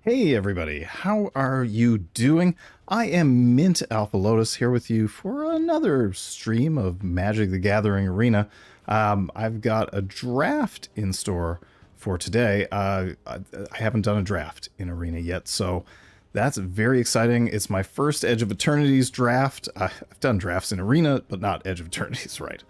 Hey everybody, how are you doing? I am Mint Alpha Lotus here with you for another stream of Magic the Gathering Arena. I've got a draft in store for today. I haven't done a draft in Arena yet, so that's very exciting. It's my first Edge of Eternities draft. I've done drafts in Arena, but not Edge of Eternities, right?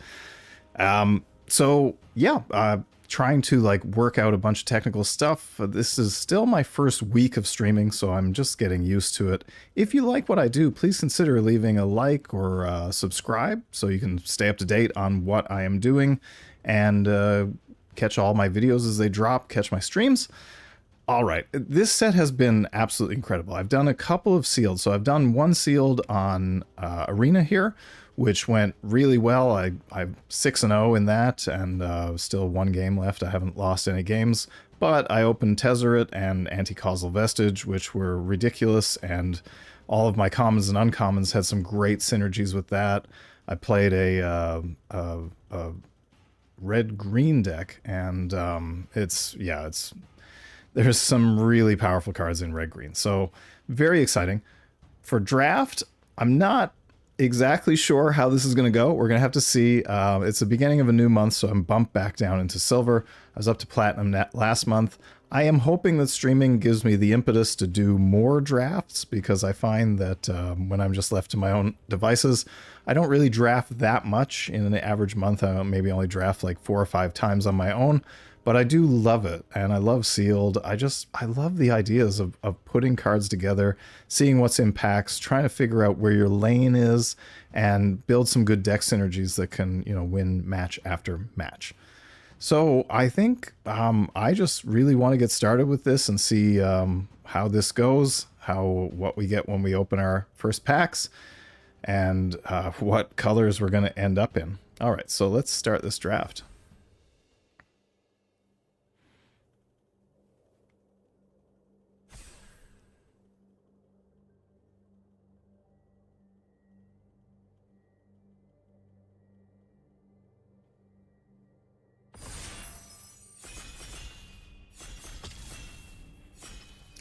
So yeah, trying to like work out a bunch of technical stuff. This is still my first week of streaming, so I'm just getting used to it. If you like what I do, please consider leaving a like or subscribe so you can stay up to date on what I am doing and catch all my videos as they drop, catch my streams. All right, this set has been absolutely incredible. I've done a couple of sealed. So I've done one sealed on Arena here, which went really well. I'm 6-0 in that, and still one game left. I haven't lost any games, but I opened Tezzeret and Anti-Causal Vestige, which were ridiculous, and all of my commons and uncommons had some great synergies with that. I played a red-green deck, and there's some really powerful cards in red-green, so very exciting. For draft, I'm not exactly sure how this is going to go. We're going to have to see. It's the beginning of a new month, so I'm bumped back down into silver. I was up to platinum last month. I am hoping that streaming gives me the impetus to do more drafts, because I find that when I'm just left to my own devices, I don't really draft that much in an average month. I maybe only draft like 4 or 5 times on my own. But I do love it, and I love sealed. I love the ideas of putting cards together, seeing what's in packs, trying to figure out where your lane is, and build some good deck synergies that can, win match after match. So I think I just really want to get started with this and see how this goes, what we get when we open our first packs, and what colors we're going to end up in. All right, so let's start this draft.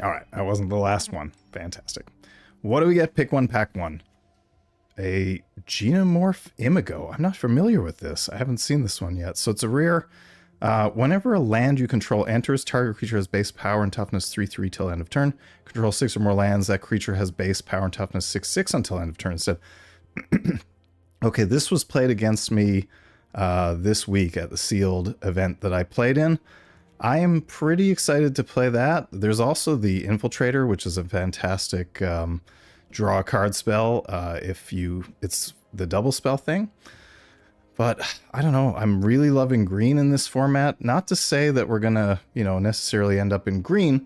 All right, that wasn't the last one. Fantastic. What do we get? Pick one, pack one. A Genomorph Imago. I'm not familiar with this. I haven't seen this one yet. So it's a rare. Whenever a land you control enters, target creature has base power and toughness 3/3 till end of turn. Control 6 or more lands. That creature has base power and toughness 6/6 until end of turn instead. Okay, this was played against me this week at the sealed event that I played in. I am pretty excited to play that. There's also the Infiltrator, which is a fantastic draw a card spell it's the double spell thing. But I don't know, I'm really loving green in this format. Not to say that we're gonna, necessarily end up in green.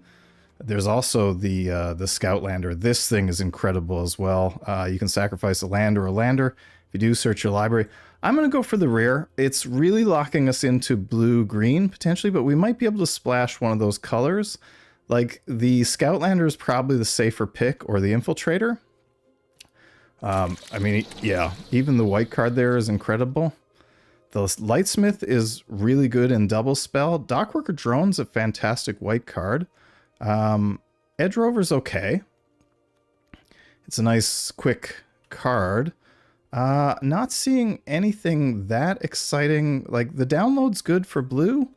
There's also the Scoutlander. This thing is incredible as well. You can sacrifice a land or a lander. If you do, search your library. I'm going to go for the rare. It's really locking us into blue-green, potentially, but we might be able to splash one of those colors. Like, the Scoutlander is probably the safer pick, or the Infiltrator. I mean, yeah, even the white card there is incredible. The Lightsmith is really good in double spell. Dockworker Drone's a fantastic white card. Edge Rover's okay. It's a nice, quick card. Not seeing anything that exciting. Like, the download's good for blue,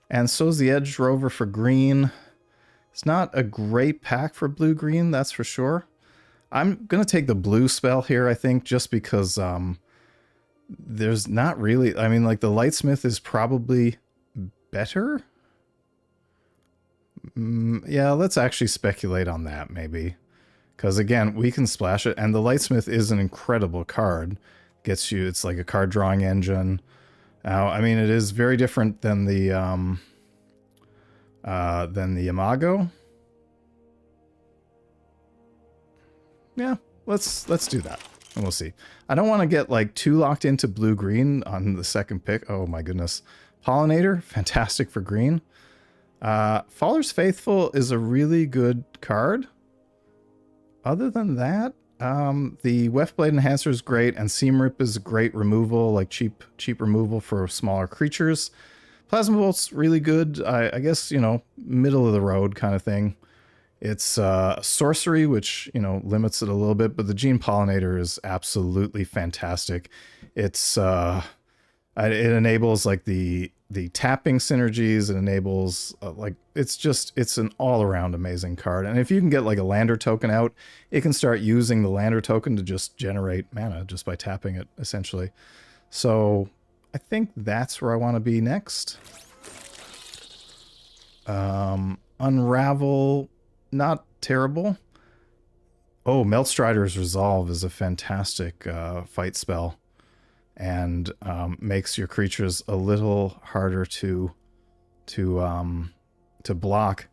and so's the Edge Rover for green. It's not a great pack for blue-green, that's for sure. I'm going to take the blue spell here, I think, just because there's not really... I mean, like, the Lightsmith is probably better. Yeah, let's actually speculate on that, maybe. Because, again, we can splash it, and the Lightsmith is an incredible card. Gets you, it's like a card drawing engine. Now, I mean, it is very different than the Imago. Yeah, let's do that, and we'll see. I don't want to get, like, too locked into blue-green on the second pick. Oh, my goodness. Pollinator, fantastic for green. Faller's Faithful is a really good card. Other than that, the Weftblade Enhancer is great, and Seam Rip is great removal, like cheap removal for smaller creatures. Plasma Bolt's really good. I guess, middle of the road kind of thing. It's sorcery, which, you know, limits it a little bit, but the Gene Pollinator is absolutely fantastic. It's it enables like the tapping synergies. It enables like it's an all-around amazing card. And if you can get like a lander token out, it can start using the lander token to just generate mana just by tapping it, essentially. So I think that's where I want to be next. Unravel, not terrible. Oh, Meltstrider's Resolve is a fantastic fight spell, and makes your creatures a little harder to block.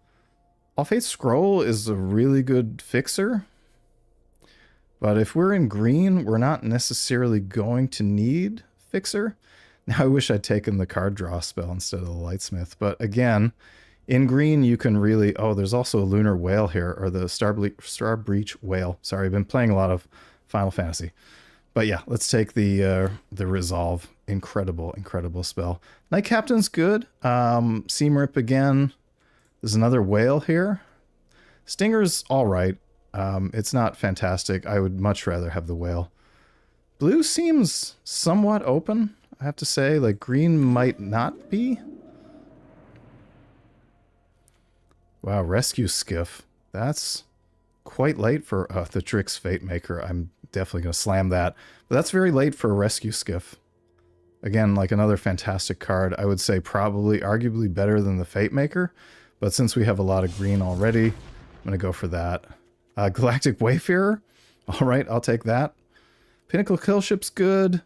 All-Faith Scroll is a really good fixer, but if we're in green, we're not necessarily going to need fixer. Now I wish I'd taken the card draw spell instead of the Lightsmith, but again, in green you can really... Oh, there's also a Lunar Whale here, or the Starbreach Whale. Sorry, I've been playing a lot of Final Fantasy. But yeah, let's take the Resolve. Incredible, incredible spell. Knight Captain's good. Seam Rip again. There's another Whale here. Stinger's all right. It's not fantastic. I would much rather have the Whale. Blue seems somewhat open, I have to say. Like, green might not be. Wow, Rescue Skiff. That's quite late for the Trix Fate Maker. I'm definitely going to slam that. But that's very late for a Rescue Skiff. Again, like another fantastic card. I would say probably arguably better than the Fate Maker. But since we have a lot of green already, I'm going to go for that. Galactic Wayfarer. All right, I'll take that. Pinnacle Killship's good.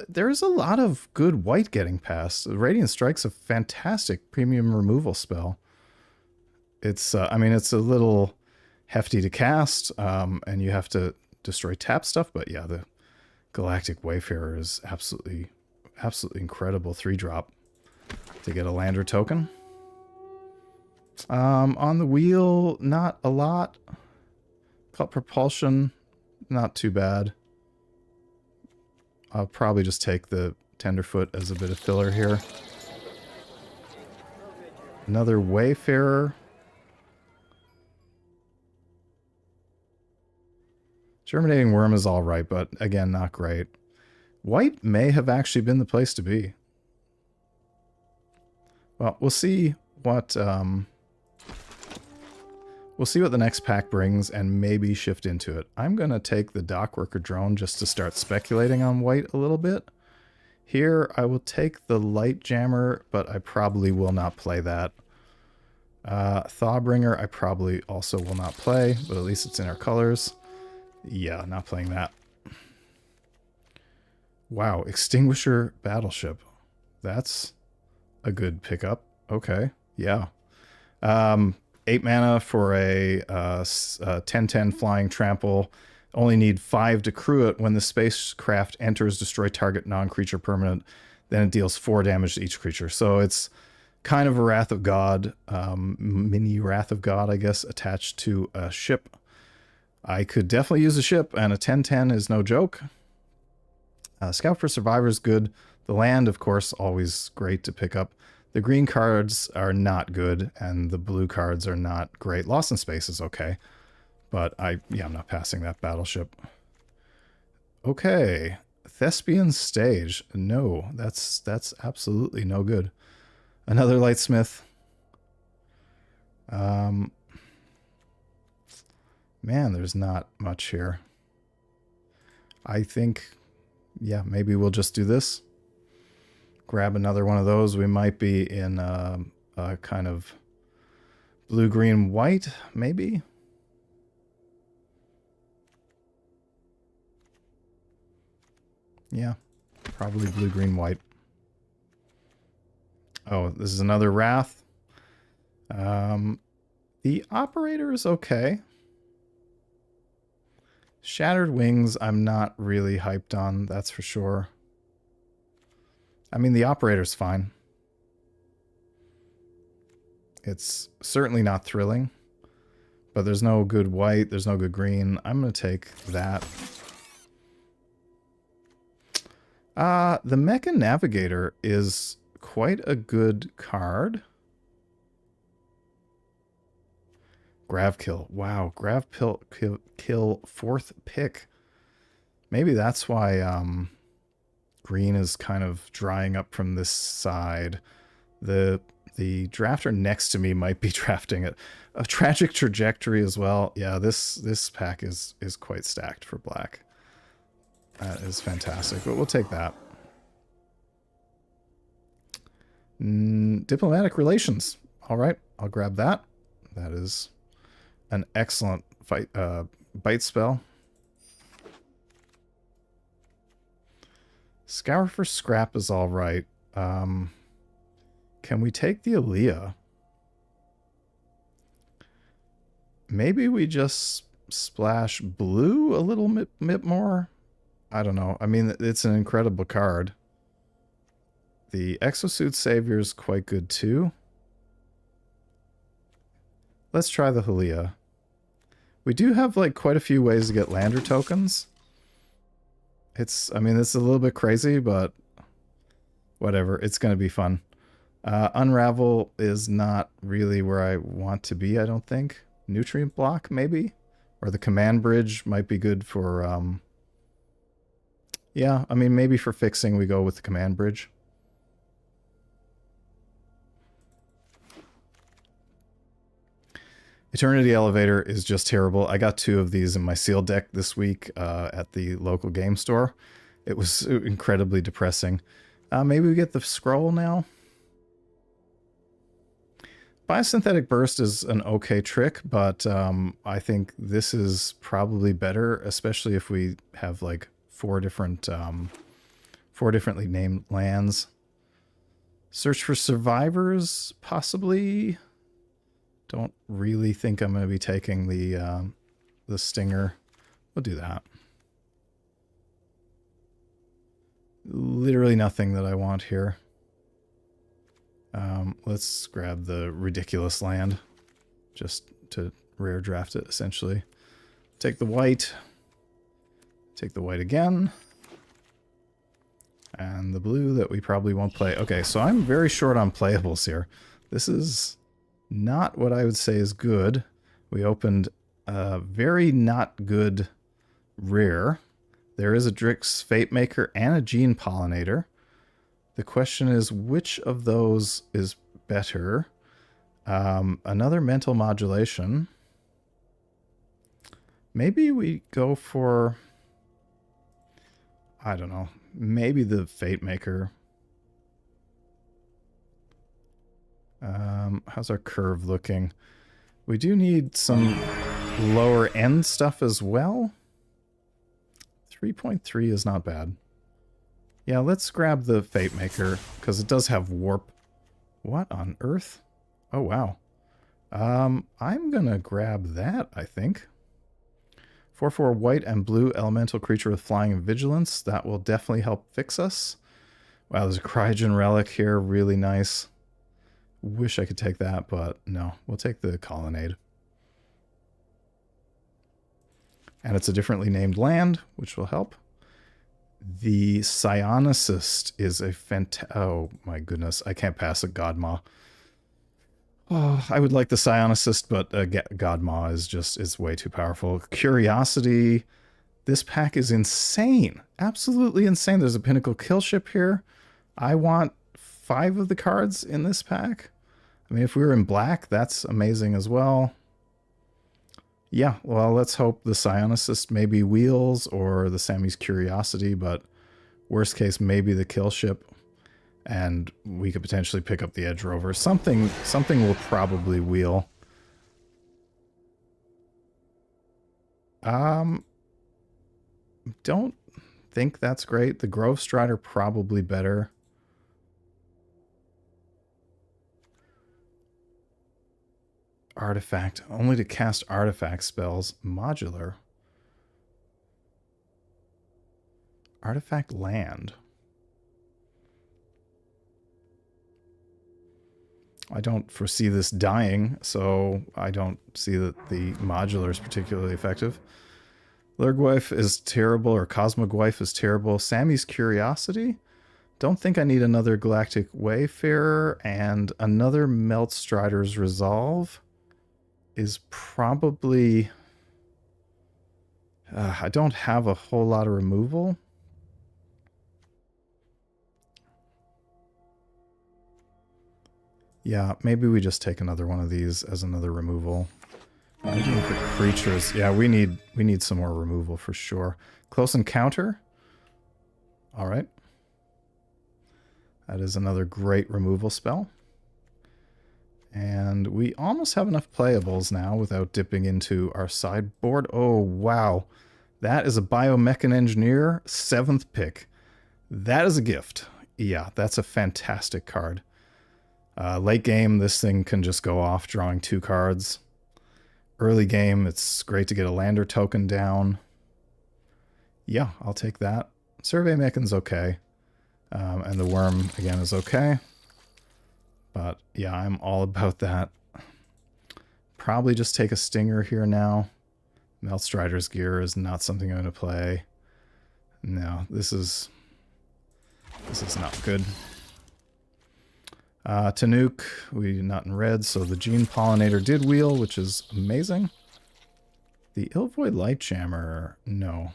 There's a lot of good white getting past. Radiant Strike's a fantastic premium removal spell. It's, I mean, it's a little hefty to cast, and you have to destroy tap stuff, but yeah, the Galactic Wayfarer is absolutely incredible 3-drop to get a lander token. On the wheel, not a lot. Cult Propulsion, not too bad. I'll probably just take the Tenderfoot as a bit of filler here. Another Wayfarer. Germinating Worm is alright, but again, not great. White may have actually been the place to be. Well, we'll see what the next pack brings and maybe shift into it. I'm going to take the Dockworker Drone just to start speculating on white a little bit. Here, I will take the Light Jammer, but I probably will not play that. Thawbringer, I probably also will not play, but at least it's in our colors. Yeah, not playing that. Wow, Extinguisher Battleship. That's a good pickup. Okay, yeah. 8 mana for a 10/10 flying trample. Only need 5 to crew it. When the spacecraft enters, destroy target non-creature permanent. Then it deals 4 damage to each creature. So it's kind of a Wrath of God, mini Wrath of God, I guess, attached to a ship. I could definitely use a ship, and a 10/10 is no joke. Scout for Survivor is good. The land, of course, always great to pick up. The green cards are not good, and the blue cards are not great. Lost in Space is okay, but I'm not passing that battleship. Okay, Thespian Stage. No, that's absolutely no good. Another Lightsmith. Man, there's not much here. I think, yeah, maybe we'll just do this. Grab another one of those. We might be in a kind of blue, green, white, maybe. Yeah, probably blue, green, white. Oh, this is another Wrath. The Operator is okay. Shattered Wings, I'm not really hyped on, that's for sure. I mean, the Operator's fine. It's certainly not thrilling, but there's no good white, there's no good green. I'm going to take that. The Mecha Navigator is quite a good card. Grav kill. Wow, Grav kill 4th pick. Maybe that's why green is kind of drying up from this side. The drafter next to me might be drafting a tragic trajectory as well. Yeah, this pack is quite stacked for black. That is fantastic, but we'll take that. Diplomatic relations. All right, I'll grab that. That is an excellent bite spell. Scour for scrap is all right. Can we take the Aaliyah? Maybe we just splash blue a little bit more? I don't know. I mean, it's an incredible card. The Exosuit Savior is quite good too. Let's try the Aaliyah. We do have like quite a few ways to get lander tokens. I mean, it's a little bit crazy, but whatever. It's going to be fun. Unravel is not really where I want to be, I don't think. Nutrient block, maybe? Or the command bridge might be good for, yeah, I mean, maybe for fixing we go with the command bridge. Eternity Elevator is just terrible. I got 2 of these in my sealed deck this week at the local game store. It was incredibly depressing. Maybe we get the scroll now. Biosynthetic Burst is an okay trick, but I think this is probably better, especially if we have like 4 differently named lands. Search for Survivors, possibly. Don't really think I'm going to be taking the Stinger. We'll do that. Literally nothing that I want here. Let's grab the ridiculous land just to rare draft it, essentially. Take the white. Take the white again. And the blue that we probably won't play. Okay, so I'm very short on playables here. This is not what I would say is good. We opened a very not good rare. There is a Drix Fate Maker and a Gene Pollinator. The question is, which of those is better? Another Mental Modulation. Maybe we go for, I don't know, maybe the Fate Maker. How's our curve looking? We do need some lower end stuff as well. 3.3 is not bad. Yeah, let's grab the Fate Maker, because it does have warp. What on earth? Oh, wow. I'm gonna grab that, I think. 4/4 white and blue elemental creature with flying and vigilance. That will definitely help fix us. Wow, there's a Cryogen Relic here. Really nice. Wish I could take that, but no. We'll take the Colonnade. And it's a differently named land, which will help. The Psionicist is a oh my goodness, I can't pass a Godmaw. Oh, I would like the Psionicist, but Godmaw is just, it's way too powerful. Curiosity. This pack is insane. Absolutely insane. There's a Pinnacle Killship here. I want 5 of the cards in this pack. I mean, if we were in black, that's amazing as well. Yeah, well, let's hope the Psionicist maybe wheels or the Sammy's Curiosity, but worst case, maybe the kill ship, and we could potentially pick up the Edge Rover. Something will probably wheel. Don't think that's great. The Grove Strider probably better. Artifact. Only to cast artifact spells. Modular. Artifact land. I don't foresee this dying, so I don't see that the modular is particularly effective. Lurgwife is terrible, or Cosmogwife is terrible. Sammy's Curiosity. Don't think I need another Galactic Wayfarer and another Melt Strider's Resolve. is probably... I don't have a whole lot of removal. Yeah, maybe we just take another one of these as another removal. Looking for creatures. Yeah, we need some more removal for sure. Close Encounter. All right. That is another great removal spell. And we almost have enough playables now without dipping into our sideboard. Oh, wow. That is a Biomechan Engineer, 7th pick. That is a gift. Yeah, that's a fantastic card. Late game, this thing can just go off drawing 2 cards. Early game, it's great to get a lander token down. Yeah, I'll take that. Survey Mechan's okay. And the Worm, again, is okay. But yeah, I'm all about that. Probably just take a Stinger here now. Meltstrider's Gear is not something I'm going to play. No, this is not good. Tanuk, we not in red, so the Gene Pollinator did wheel, which is amazing. The Ilvoid Lightjammer, no.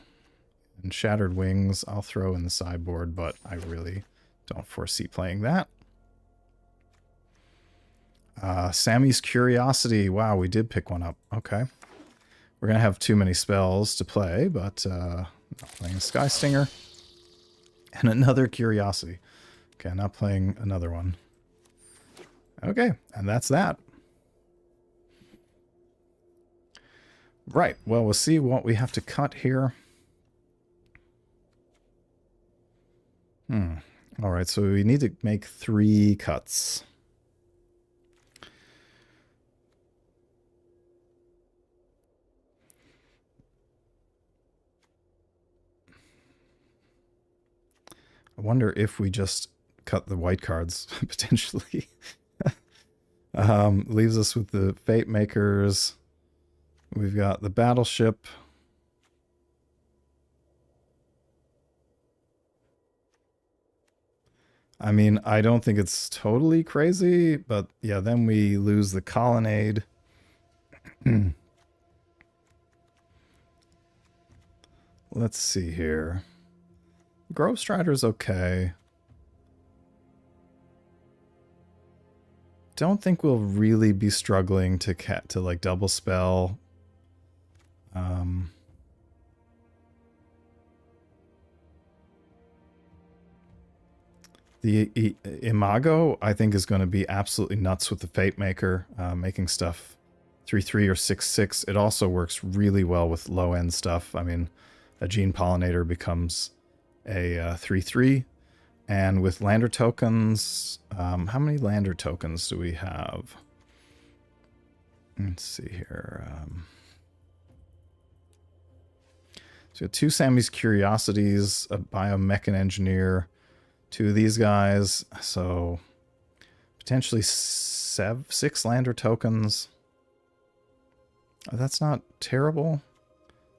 And Shattered Wings, I'll throw in the sideboard, but I really don't foresee playing that. Sammy's Curiosity, wow, we did pick one up. Okay. We're going to have too many spells to play, but not playing a Sky Stinger. And another Curiosity. Okay, not playing another one. Okay, and that's that. Right, well, we'll see what we have to cut here. Alright, so we need to make 3 cuts. I wonder if we just cut the white cards, potentially. Leaves us with the Fate Makers. We've got the Battleship. I mean, I don't think it's totally crazy, but yeah, then we lose the Colonnade. Let's see here. Grove Strider's okay. Don't think we'll really be struggling to like double spell. The Imago, I think, is going to be absolutely nuts with the Fate Maker, making stuff 3/3 or 6/6. It also works really well with low-end stuff. I mean, a Gene Pollinator becomes a 3/3. And with lander tokens, how many lander tokens do we have? Let's see here. So we have 2 Sammy's Curiosities, a Biomechan Engineer, 2 of these guys. So potentially 6 lander tokens. That's not terrible.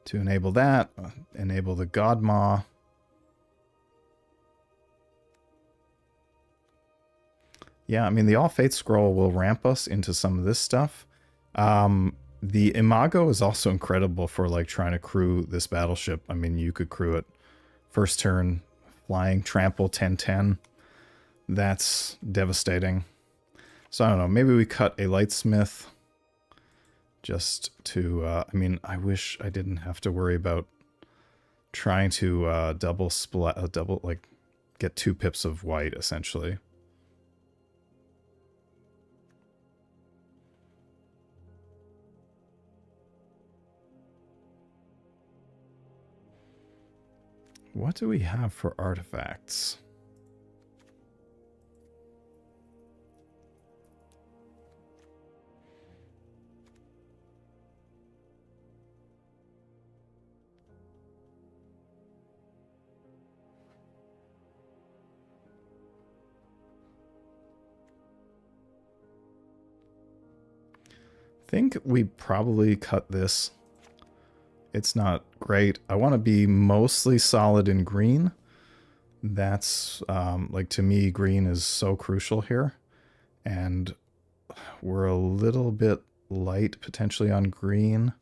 To enable that, enable the Godmaw. Yeah, I mean, the All Fate Scroll will ramp us into some of this stuff. The Imago is also incredible for, like, trying to crew this battleship. I mean, you could crew it first turn, flying, trample, 10/10. That's devastating. So, I don't know, maybe we cut a Lightsmith just to, I mean, I wish I didn't have to worry about trying to double, like, get 2 pips of white, essentially. What do we have for artifacts? I think we probably cut this. It's not great. I want to be mostly solid in green. That's, like, to me, green is so crucial here. And we're a little bit light potentially on green.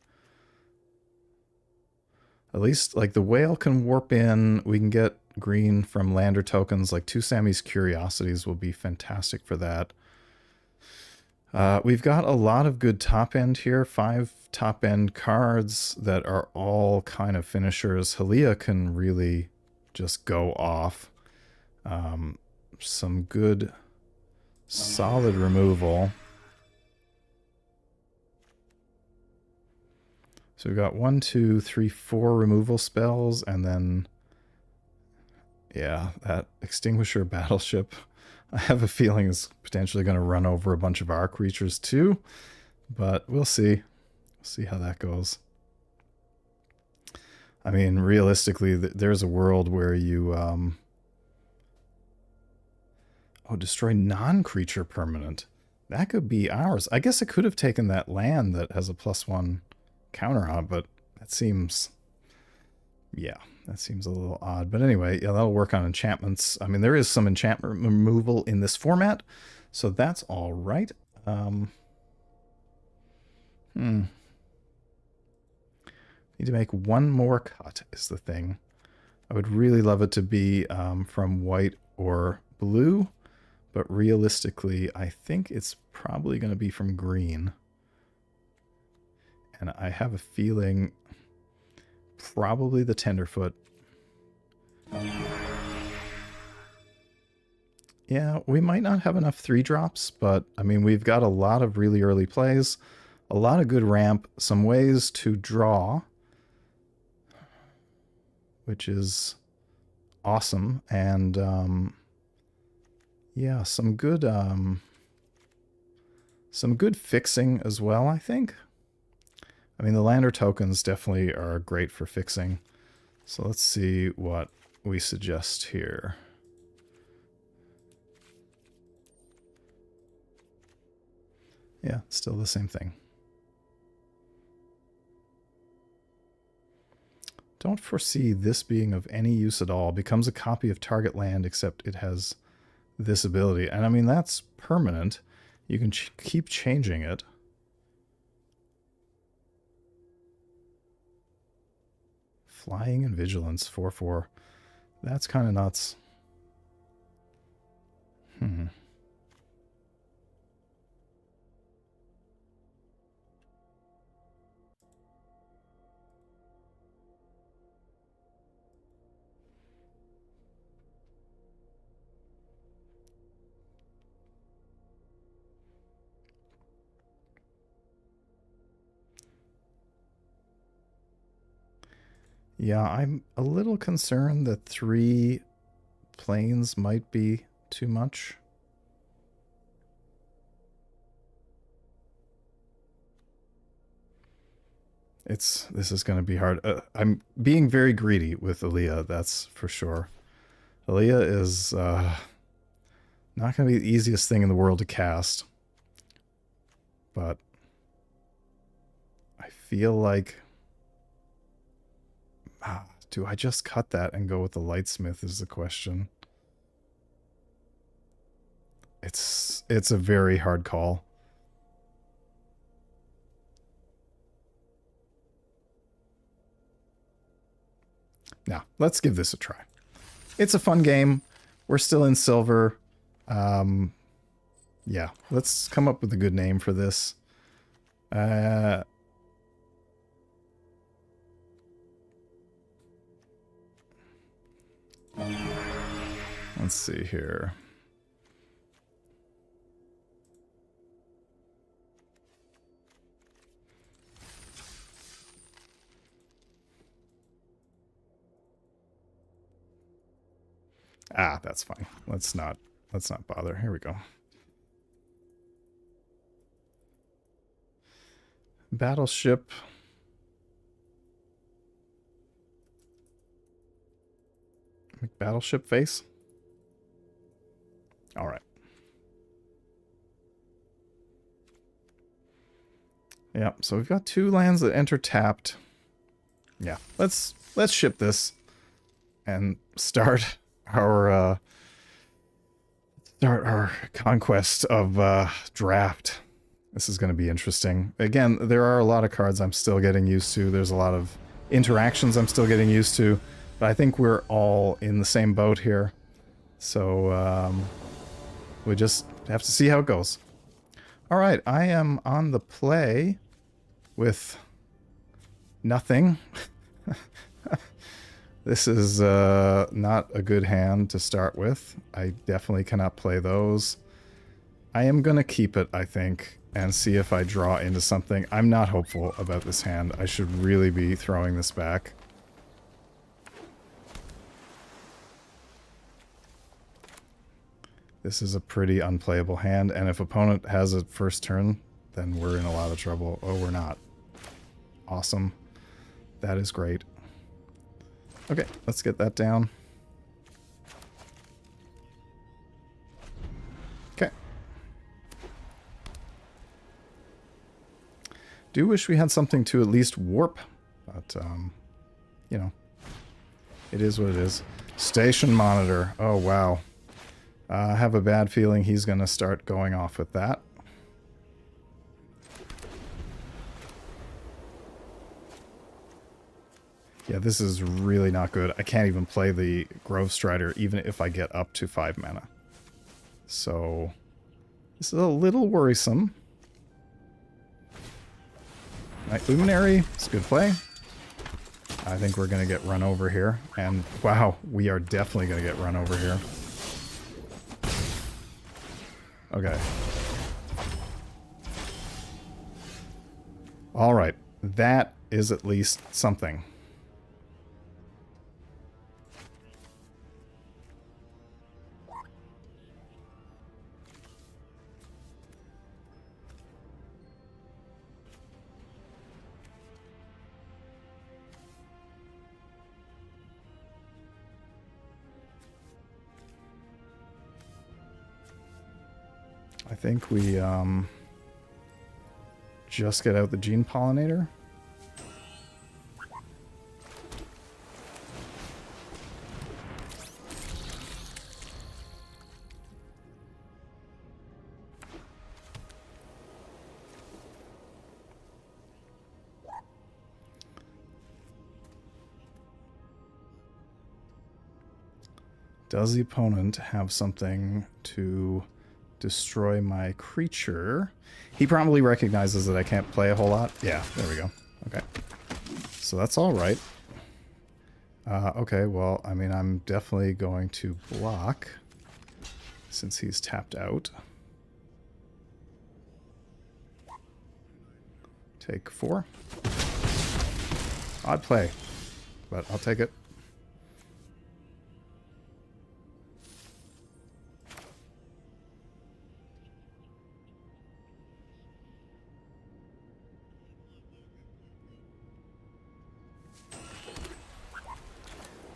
At least, like, the whale can warp in. We can get green from lander tokens. Like, 2 Sammy's Curiosities will be fantastic for that. We've got a lot of good top end here. 5 top end cards that are all kind of finishers. Halia can really just go off. Some good, solid removal. So we've got 1, 2, 3, 4 removal spells, and then, yeah, that Extinguisher Battleship, I have a feeling is potentially going to run over a bunch of our creatures too, but we'll see. We'll see how that goes. I mean, realistically, there's a world where you, destroy non-creature permanent. That could be ours. I guess I could have taken that land that has a +1 counter on it, but that seems, yeah, that seems a little odd. But anyway, yeah, that'll work on enchantments. I mean, there is some enchantment removal in this format, so that's all right. Need to make one more cut is the thing. I would really love it to be from white or blue, but realistically, I think it's probably going to be from green. And I have a feeling probably the Tenderfoot. Yeah, we might not have enough 3-drops, but I mean, we've got a lot of really early plays, a lot of good ramp, some ways to draw, which is awesome, and yeah, some good fixing as well, I think. I mean, the lander tokens definitely are great for fixing. So let's see what we suggest here. Yeah, still the same thing. Don't foresee this being of any use at all. Becomes a copy of target land, except it has this ability. And I mean, that's permanent. You can keep changing it. Flying and Vigilance, 4/4. That's kind of nuts. Yeah, I'm a little concerned that 3 planes might be too much. This is going to be hard. I'm being very greedy with Aaliyah, that's for sure. Aaliyah is not going to be the easiest thing in the world to cast. But I feel like... do I just cut that and go with the Lightsmith is the question. It's a very hard call. Now, let's give this a try. It's a fun game. We're still in silver. Yeah, let's come up with a good name for this. Let's see here. That's fine. Let's not bother. Here we go. Battleship. Battleship face. All right. Yeah, so we've got 2 lands that enter tapped. Yeah, let's ship this and start our conquest of draft. This is going to be interesting. Again, there are a lot of cards I'm still getting used to. There's a lot of interactions I'm still getting used to. But I think we're all in the same boat here. So we just have to see how it goes. All right, I am on the play with nothing. This is not a good hand to start with. I definitely cannot play those. I am going to keep it, I think, and see if I draw into something. I'm not hopeful about this hand. I should really be throwing this back. This is a pretty unplayable hand, and if opponent has a first turn, then we're in a lot of trouble. Oh, we're not. Awesome. That is great. Okay, let's get that down. Okay. Do wish we had something to at least warp, but, you know, it is what it is. Station monitor. Oh, wow. I have a bad feeling he's going to start going off with that. Yeah, this is really not good. I can't even play the Grove Strider even if I get up to 5 mana. So, this is a little worrisome. Night Luminary, it's a good play. I think we're going to get run over here. And wow, we are definitely going to get run over here. Okay. Alright, that is at least something. I think we just get out the Gene Pollinator. Does the opponent have something to destroy my creature? He probably recognizes that I can't play a whole lot. Yeah, there we go. Okay. So that's all right. Okay, well, I mean, I'm definitely going to block since he's tapped out. Take 4. Odd play, but I'll take it.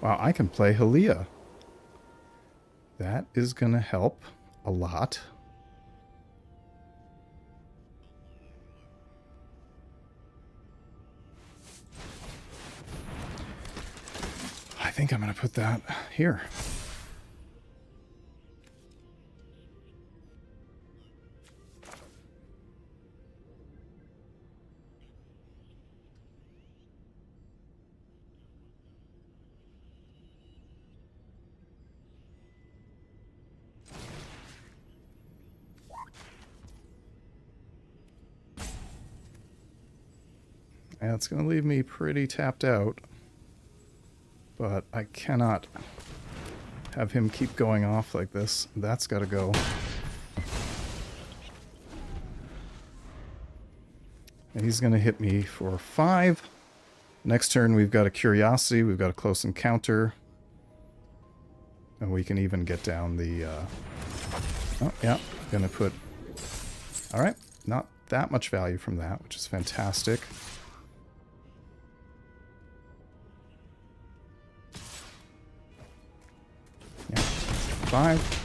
Wow, I can play Helia. That is going to help a lot. I think I'm going to put that here. And it's going to leave me pretty tapped out. But I cannot have him keep going off like this. That's got to go. And he's going to hit me for 5. Next turn we've got a Curiosity, we've got a Close Encounter. And we can even get down the... Oh, yeah, going to put... Alright, not that much value from that, which is fantastic. Yeah, 5.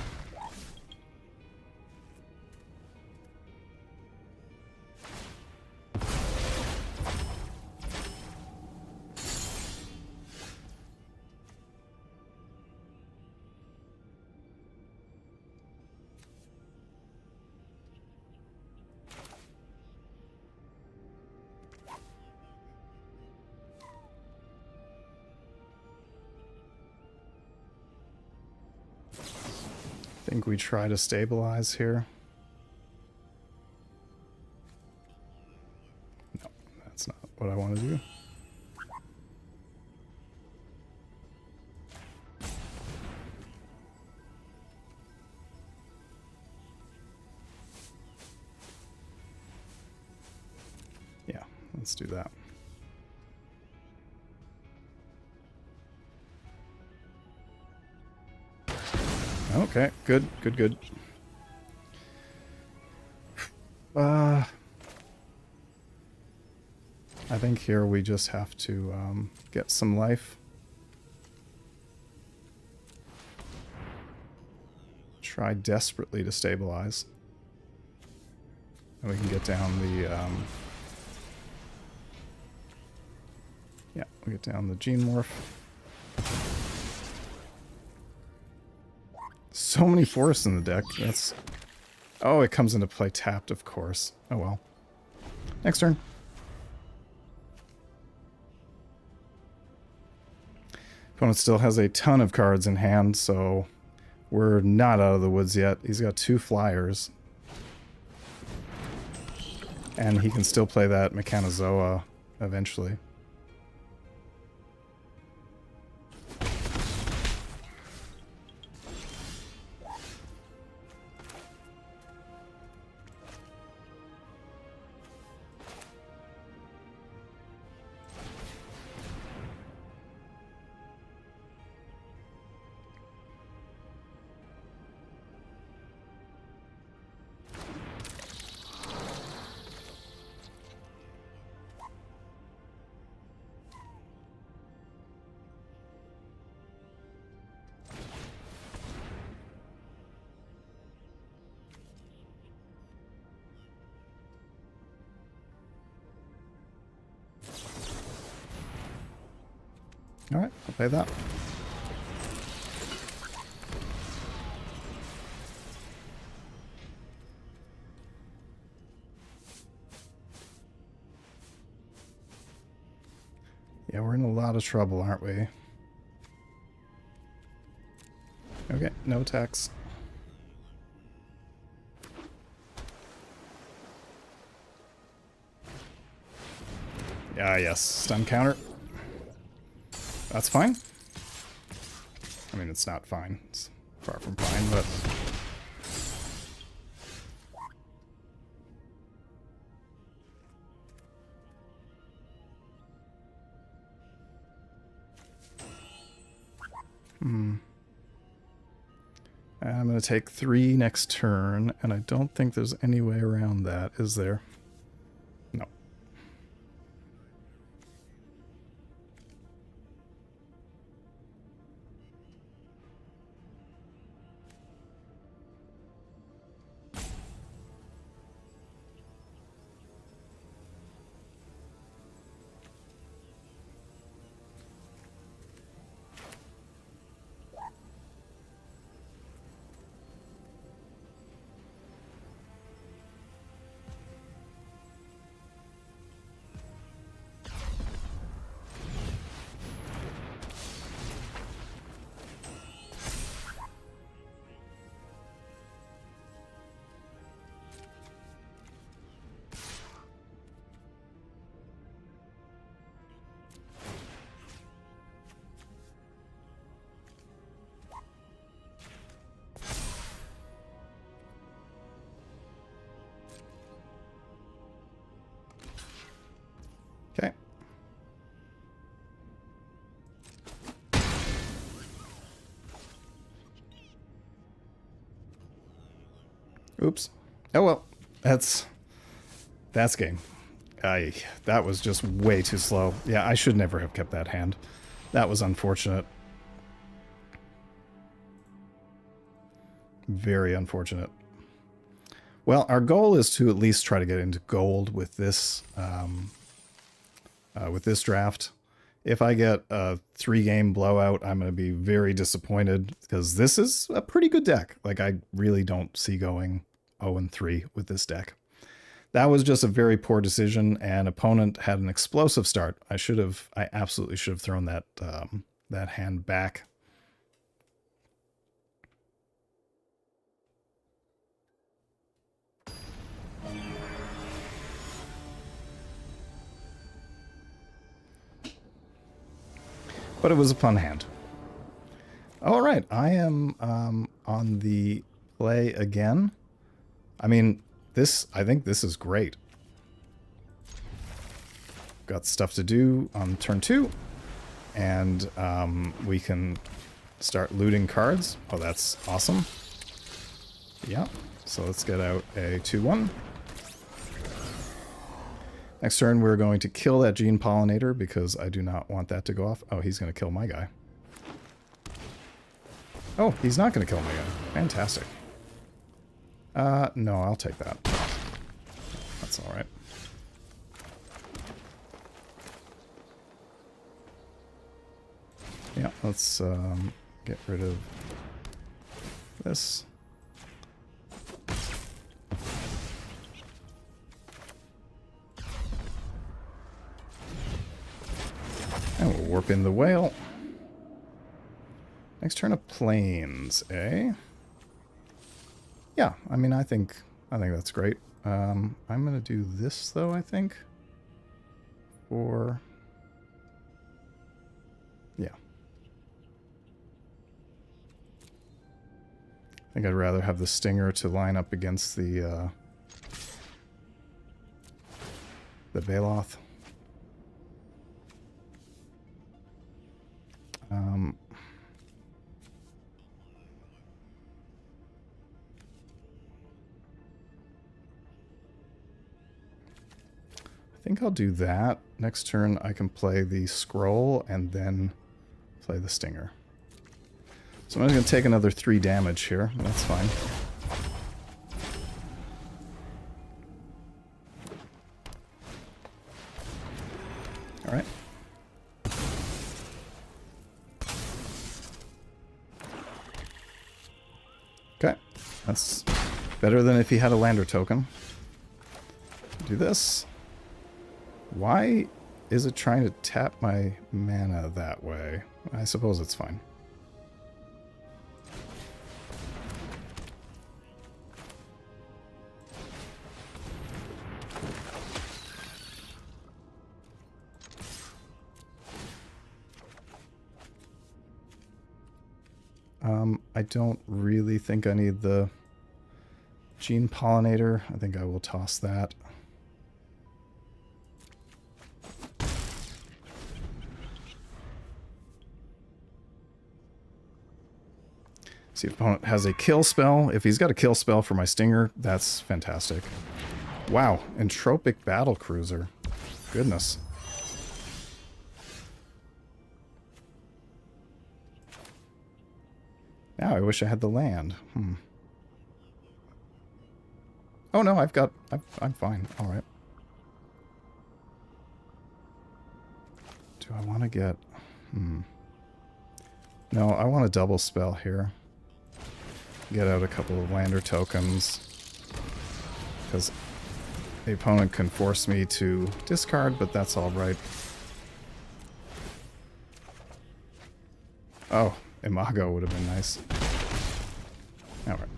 think we try to stabilize here. No, that's not what I want to do. Yeah, let's do that. Okay, good, good, good. I think here we just have to get some life. Try desperately to stabilize. And we can get down the... yeah, we get down the Gene Morph. So many forests in the deck. That's... oh, it comes into play tapped, of course. Oh well. Next turn. Opponent still has a ton of cards in hand, so we're not out of the woods yet. He's got 2 flyers. And he can still play that Mechanozoa eventually. Alright, I'll play that. Yeah, we're in a lot of trouble, aren't we? Okay, no attacks. Ah, yes, stun counter. That's fine. I mean, it's not fine. It's far from fine, but... I'm going to take 3 next turn, and I don't think there's any way around that, is there? No. Okay. Oops. Oh well. That's game. That was just way too slow. Yeah, I should never have kept that hand. That was unfortunate. Very unfortunate. Well, our goal is to at least try to get into gold with this draft. If I get a 3-game blowout, I'm going to be very disappointed because this is a pretty good deck. Like, I really don't see going 0-3 with this deck. That was just a very poor decision, and opponent had an explosive start. I absolutely should have thrown that that hand back. But it was a fun hand. All right, I am on the play again. I mean, I think this is great. Got stuff to do on turn 2, and we can start looting cards. Oh, that's awesome. Yeah, so let's get out a 2-1. Next turn, we're going to kill that Gene Pollinator because I do not want that to go off. Oh, he's going to kill my guy. Oh, he's not going to kill my guy. Fantastic. No, I'll take that. That's all right. Yeah, let's get rid of this. And we'll warp in the whale. Next turn of planes, eh? Yeah, I mean, I think that's great. I'm gonna do this though, I think. Or yeah. I think I'd rather have the Stinger to line up against the Baloth. I think I'll do that. Next turn I can play the Scroll and then play the Stinger. So I'm going to take another 3 damage here. That's fine. Alright. Okay. That's better than if he had a lander token. Do this. Why is it trying to tap my mana that way? I suppose it's fine. I don't really think I need the Gene Pollinator. I think I will toss that. See if opponent has a kill spell. If he's got a kill spell for my Stinger, that's fantastic. Wow, Entropic Battlecruiser. Goodness. Now I wish I had the land. Oh no, I'm fine. All right. Do I want to get... No, I want a double spell here. Get out a couple of lander tokens. Because the opponent can force me to discard, but that's alright. Oh, Imago would have been nice. Alright.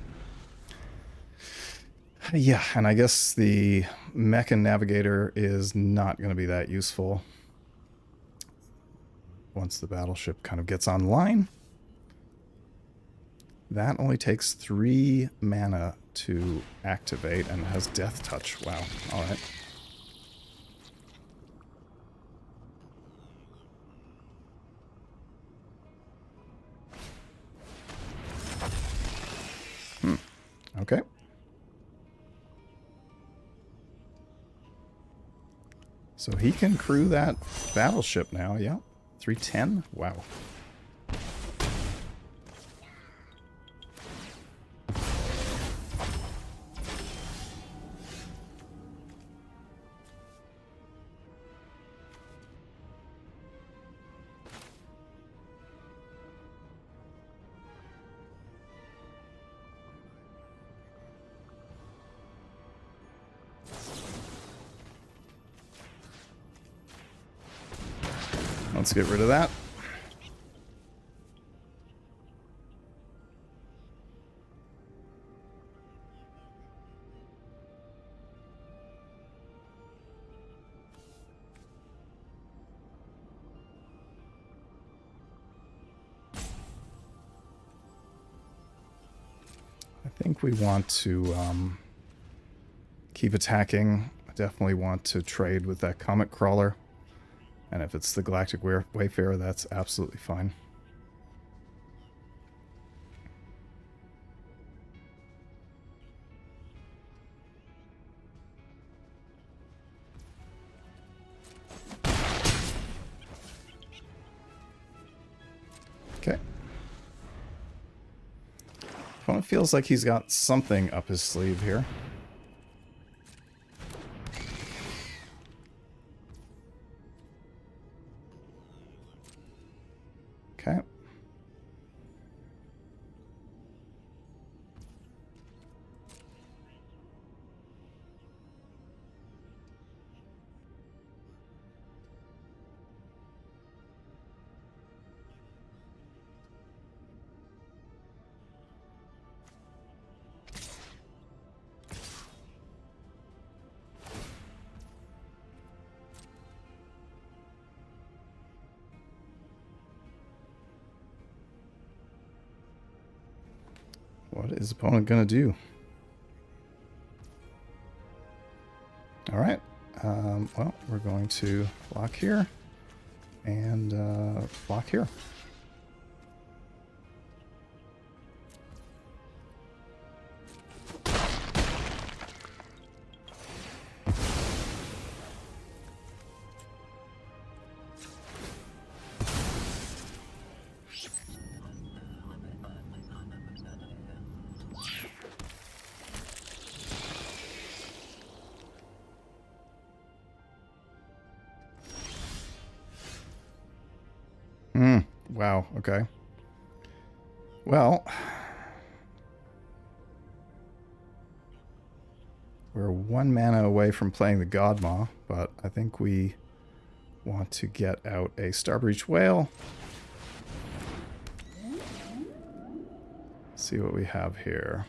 Yeah, and I guess the Mechan Navigator is not going to be that useful once the battleship kind of gets online. That only takes 3 mana to activate and has Death Touch. Wow. Alright. Okay. So he can crew that battleship now, yeah. 310? Wow. Let's get rid of that. I think we want to keep attacking. I definitely want to trade with that Comet Crawler. And if it's the Galactic Wayfarer, that's absolutely fine. Okay. Opponent feels like he's got something up his sleeve here. Okay. What is opponent gonna do? All right. Well, we're going to block here and block here. Wow, okay. Well, we're 1 mana away from playing the Godmaw, but I think we want to get out a Starbreach Whale. See what we have here.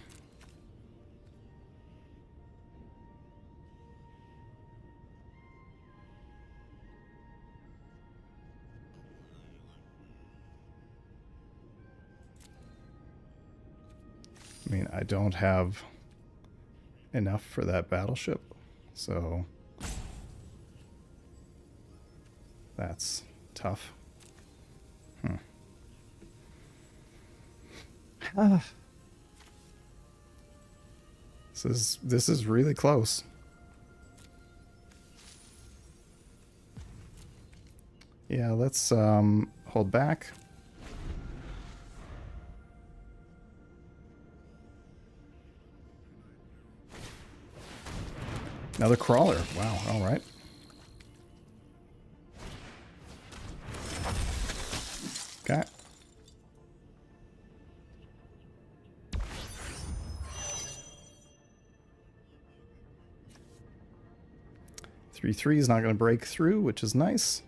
I mean, I don't have enough for that battleship, so that's tough. This is really close. Yeah, let's hold back. Another crawler. Wow, all right. Okay. Three is not going to break through, which is nice.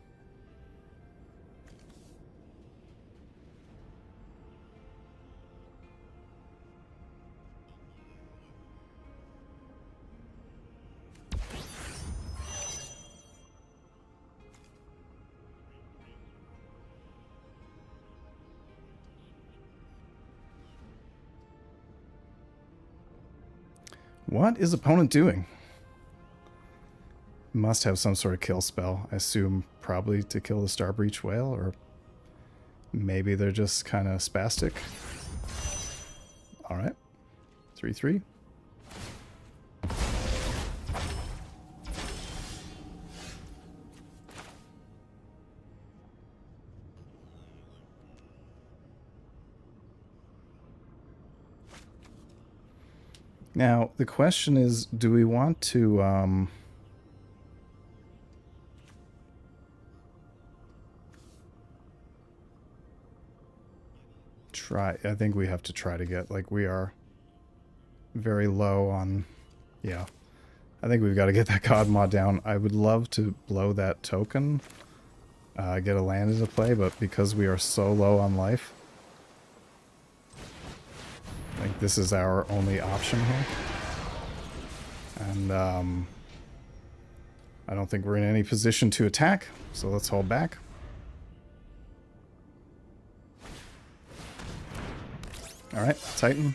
What is opponent doing? Must have some sort of kill spell. I assume probably to kill the Starbreach Whale, or maybe they're just kind of spastic. All right. 3/3. Now, the question is, do we want to try? I think we have to try to get, like, we are very low on, yeah. I think we've got to get that Godmaw down. I would love to blow that token, get a land into play, but because we are so low on life, I think this is our only option here. And I don't think we're in any position to attack, so let's hold back. Alright, Titan.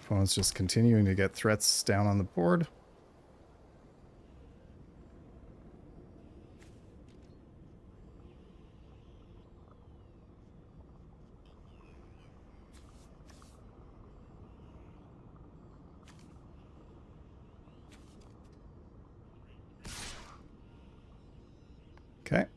Opponent's just continuing to get threats down on the board. Okay.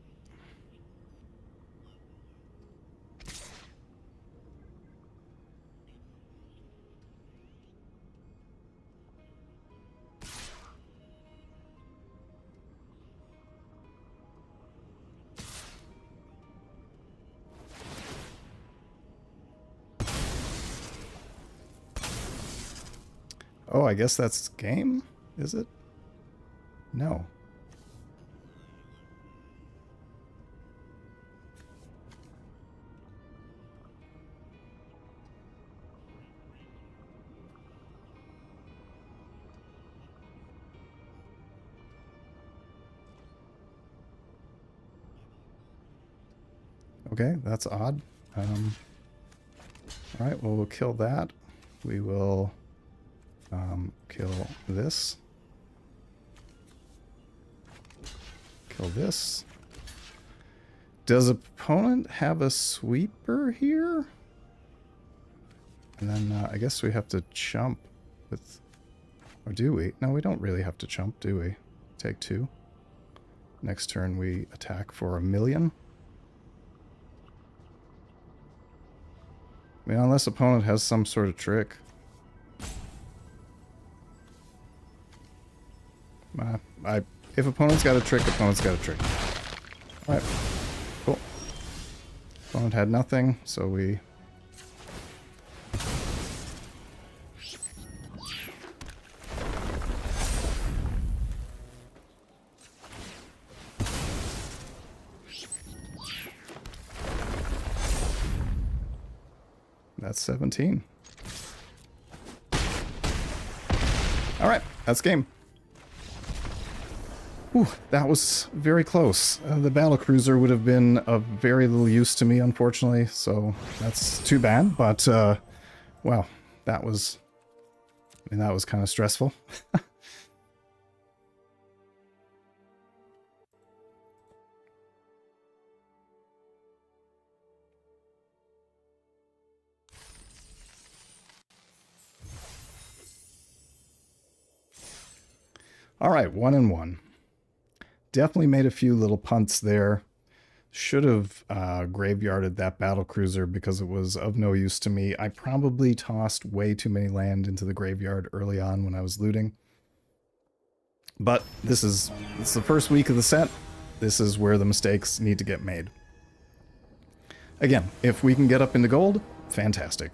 Oh, I guess that's game, is it? No. Okay, that's odd. All right, well, we'll kill that. We will kill this. Kill this. Does opponent have a sweeper here? And then I guess we have to chump with... Or do we? No, we don't really have to chump, do we? Take 2. Next turn we attack for 1,000,000. I mean, unless opponent has some sort of trick. If opponent's got a trick, opponent's got a trick. Alright. Cool. Opponent had nothing, so we... That's 17. Alright, that's game. Whew, that was very close. The battlecruiser would have been of very little use to me, unfortunately, so that's too bad, but, well, that was... I mean, that was kind of stressful. Alright, 1-1. Definitely made a few little punts there. Should have graveyarded that battlecruiser because it was of no use to me. I probably tossed way too many land into the graveyard early on when I was looting. But it's the first week of the set. This is where the mistakes need to get made. Again, if we can get up into gold, fantastic.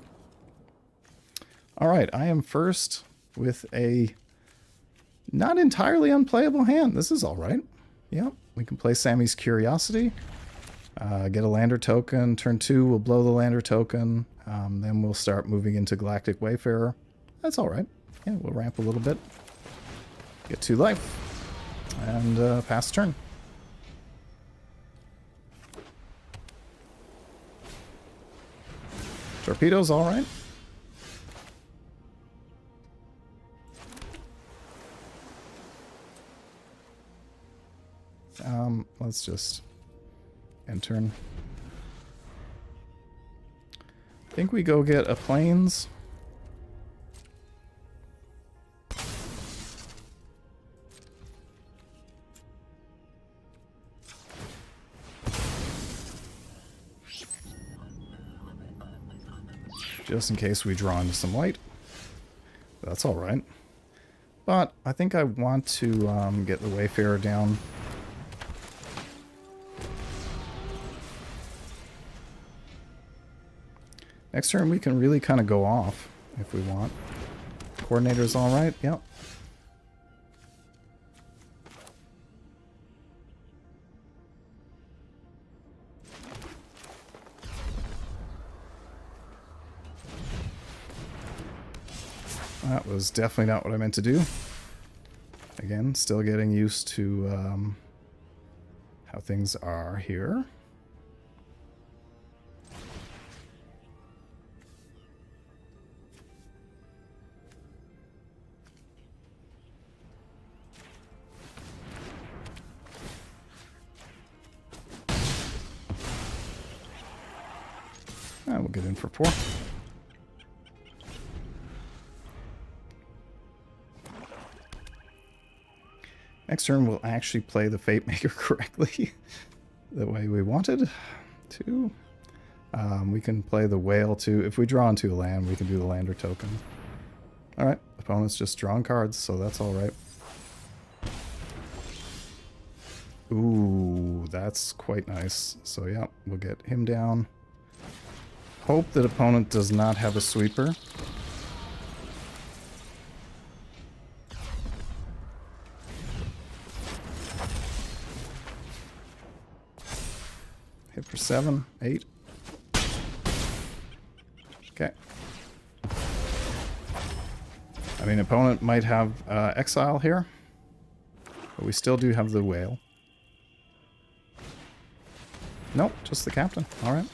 Alright, I am first with a not entirely unplayable hand. This is alright. Yep, we can play Sammy's Curiosity. Get a lander token. Turn 2, we'll blow the lander token. Then we'll start moving into Galactic Wayfarer. That's alright. Yeah, we'll ramp a little bit. Get 2 life. And pass turn. Torpedo's alright. Let's just end turn. I think we go get a plains. Just in case we draw into some white. That's alright. But I think I want to get the Wayfarer down. Next turn we can really kind of go off if we want. Coordinator's alright, yep. That was definitely not what I meant to do. Again, still getting used to how things are here. We'll get in for 4. Next turn, we'll actually play the Fate Maker correctly, the way we wanted to. We can play the Whale too. If we draw into a land, we can do the Lander token. Alright, opponent's just drawing cards, so that's alright. Ooh, that's quite nice. So yeah, we'll get him down. Hope that opponent does not have a sweeper. Hit for 7, 8. Okay. I mean, opponent might have exile here, but we still do have the Whale. Nope, just the captain. All right.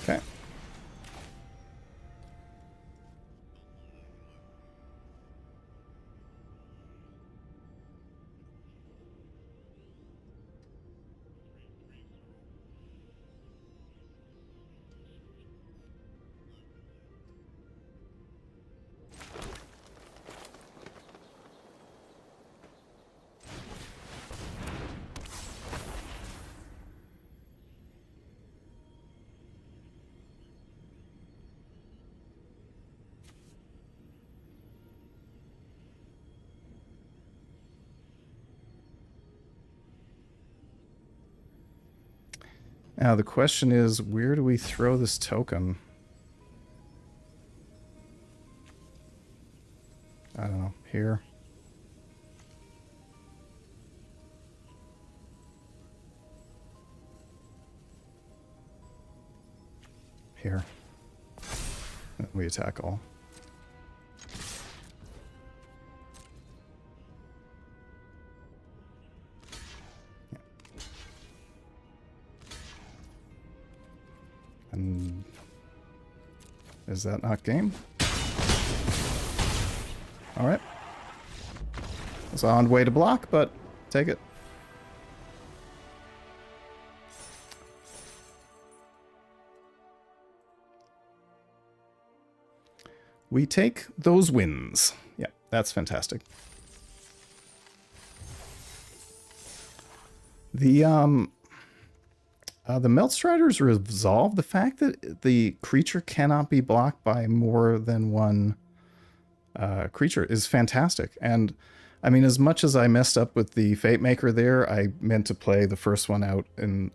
Okay. Now the question is, where do we throw this token? I don't know. Here. Here. We attack all. And is that not game? All right. It's on way to block, but take it. We take those wins. Yeah, that's fantastic. The Meltstriders resolve the fact that the creature cannot be blocked by more than one creature is fantastic. And I mean, as much as I messed up with the Fate Maker there, I meant to play the first one out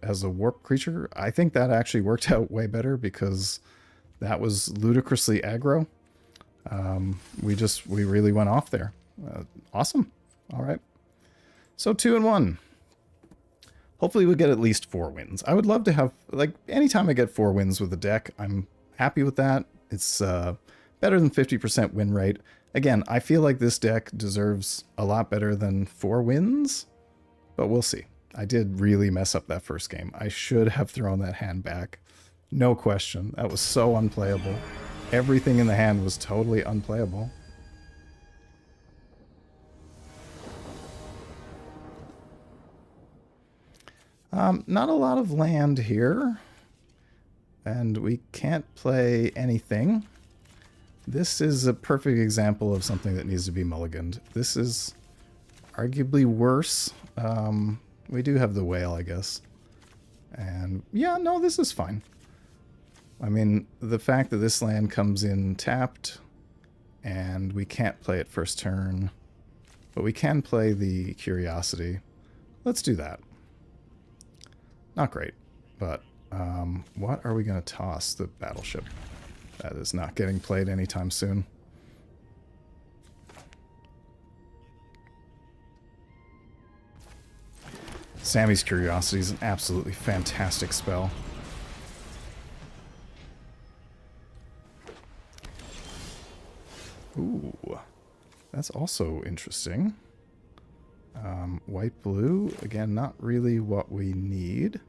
as a warp creature. I think that actually worked out way better because that was ludicrously aggro. We really went off there. Awesome. All right. So 2-1. Hopefully we'll get at least 4 wins. I would love to have, like, anytime I get 4 wins with a deck, I'm happy with that. It's better than 50% win rate. Again, I feel like this deck deserves a lot better than 4 wins, but we'll see. I did really mess up that first game. I should have thrown that hand back. No question. That was so unplayable. Everything in the hand was totally unplayable. Not a lot of land here, and we can't play anything. This is a perfect example of something that needs to be mulliganed. This is arguably worse. We do have the Whale, I guess. And yeah, no, this is fine. I mean, the fact that this land comes in tapped, and we can't play it first turn, but we can play the Curiosity. Let's do that. Not great, but what are we going to toss? The Battleship. That is not getting played anytime soon. Sammy's Curiosity is an absolutely fantastic spell. Ooh, that's also interesting. White-blue, again, not really what we need.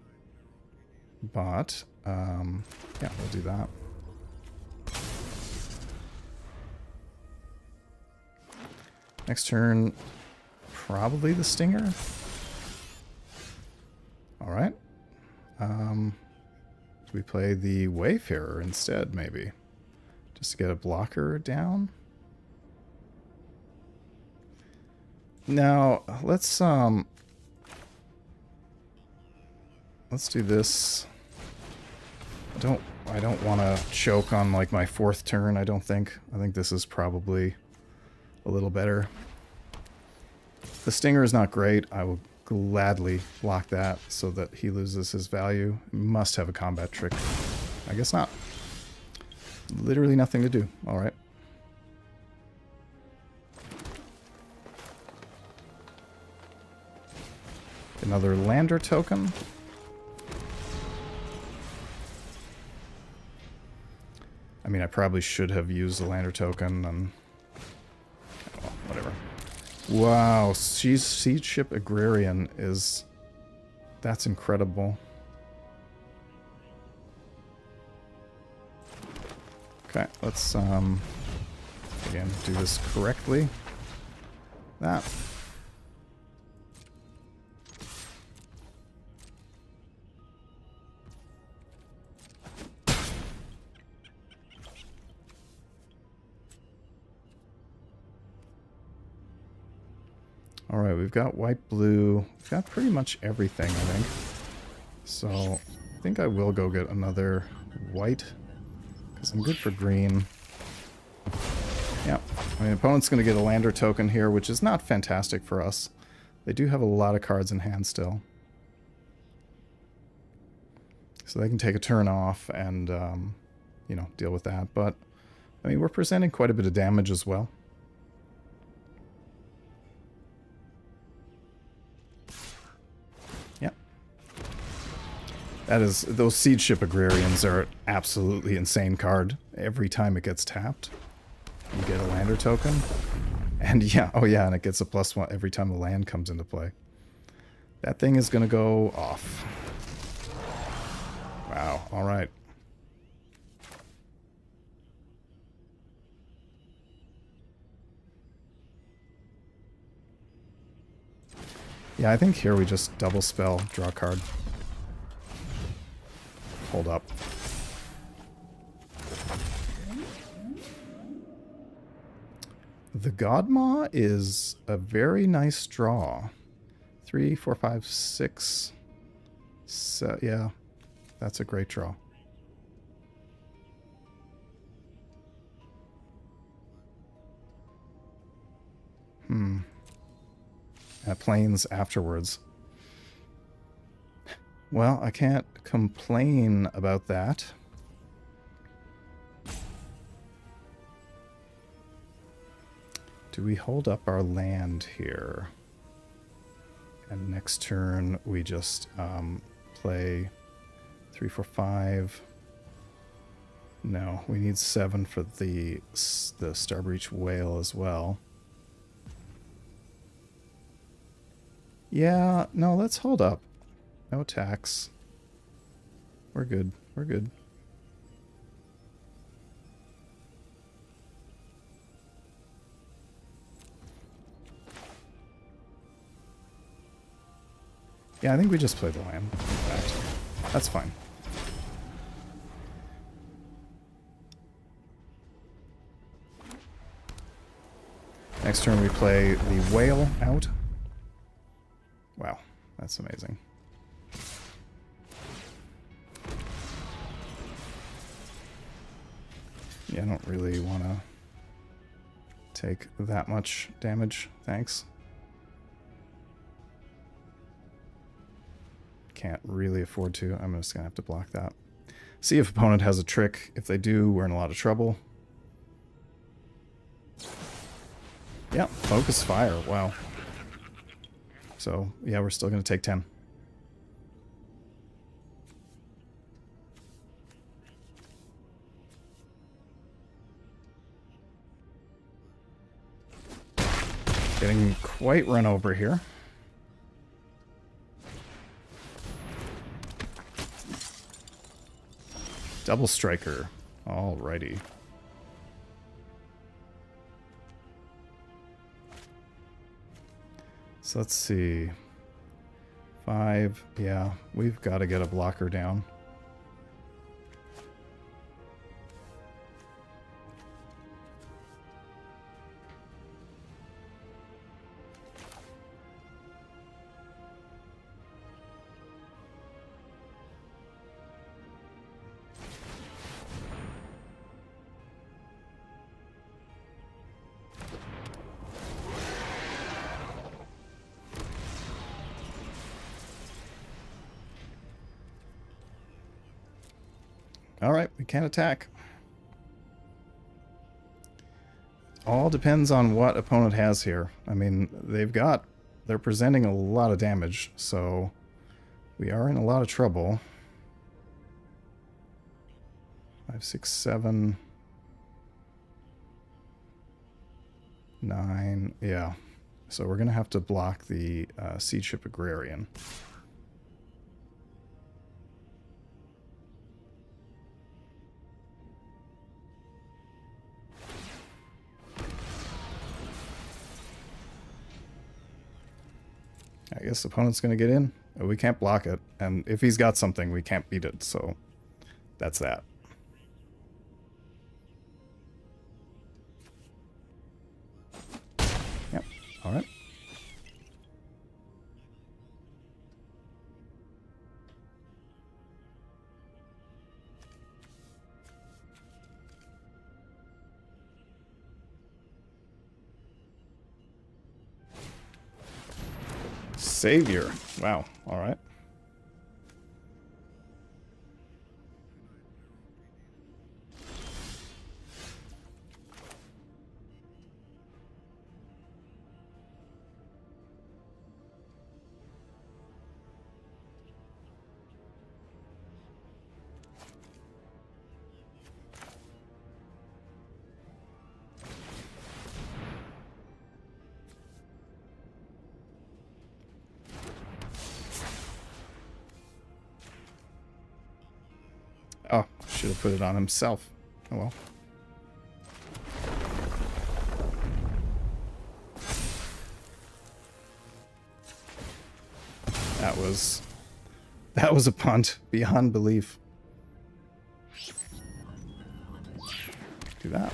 But, yeah, we'll do that. Next turn, probably the Stinger. Alright. Do we play the Wayfarer instead, maybe? Just to get a blocker down? Now, let's do this. I don't want to choke on like my 4th turn, I don't think. I think this is probably a little better. The Stinger is not great. I will gladly block that so that he loses his value. Must have a combat trick. I guess not. Literally nothing to do. Alright. Another lander token. I mean, I probably should have used the lander token and... oh, whatever. Wow, Siege Ship Agrarian is... that's incredible. Okay, let's, again, do this correctly. That. Alright, we've got white, blue. We've got pretty much everything, I think. So, I think I will go get another white. Because I'm good for green. Yeah, I mean, opponent's going to get a lander token here, which is not fantastic for us. They do have a lot of cards in hand still. So they can take a turn off and, you know, deal with that. But, I mean, we're presenting quite a bit of damage as well. That is, those Siege Ship Agrarians are absolutely insane card. Every time it gets tapped, you get a lander token. And yeah, oh yeah, and it gets a +1 every time the land comes into play. That thing is going to go off. Wow, alright. Yeah, I think here we just double spell, draw a card. Hold up. The Godmaw is a very nice draw. 3, 4, 5, 6. So, yeah, that's a great draw. Planes afterwards. Well, I can't complain about that. Do we hold up our land here? And next turn we just play 3, 4, 5. No, we need 7 for the Starbreach Whale as well. Yeah, no, let's hold up. No attacks. We're good. We're good. Yeah, I think we just play the land. In fact, that's fine. Next turn we play the whale out. Wow, that's amazing. Yeah, I don't really want to take that much damage. Thanks. Can't really afford to. I'm just going to have to block that. See if opponent has a trick. If they do, we're in a lot of trouble. Yeah, focus fire. Wow. So, yeah, we're still going to take 10. Getting quite run over here. Double striker. Alrighty. So let's see. 5. Yeah, we've got to get a blocker down. Alright, we can't attack. All depends on what opponent has here. I mean, they're presenting a lot of damage, so we are in a lot of trouble. 5, 6, 7, 9, yeah. So we're going to have to block the Siege Ship Agrarian. I guess the opponent's going to get in. We can't block it. And if he's got something, we can't beat it. So that's that. Yep. All right. Savior. Wow. All right. Oh, should have put it on himself. Oh well. That was a punt beyond belief. Do that.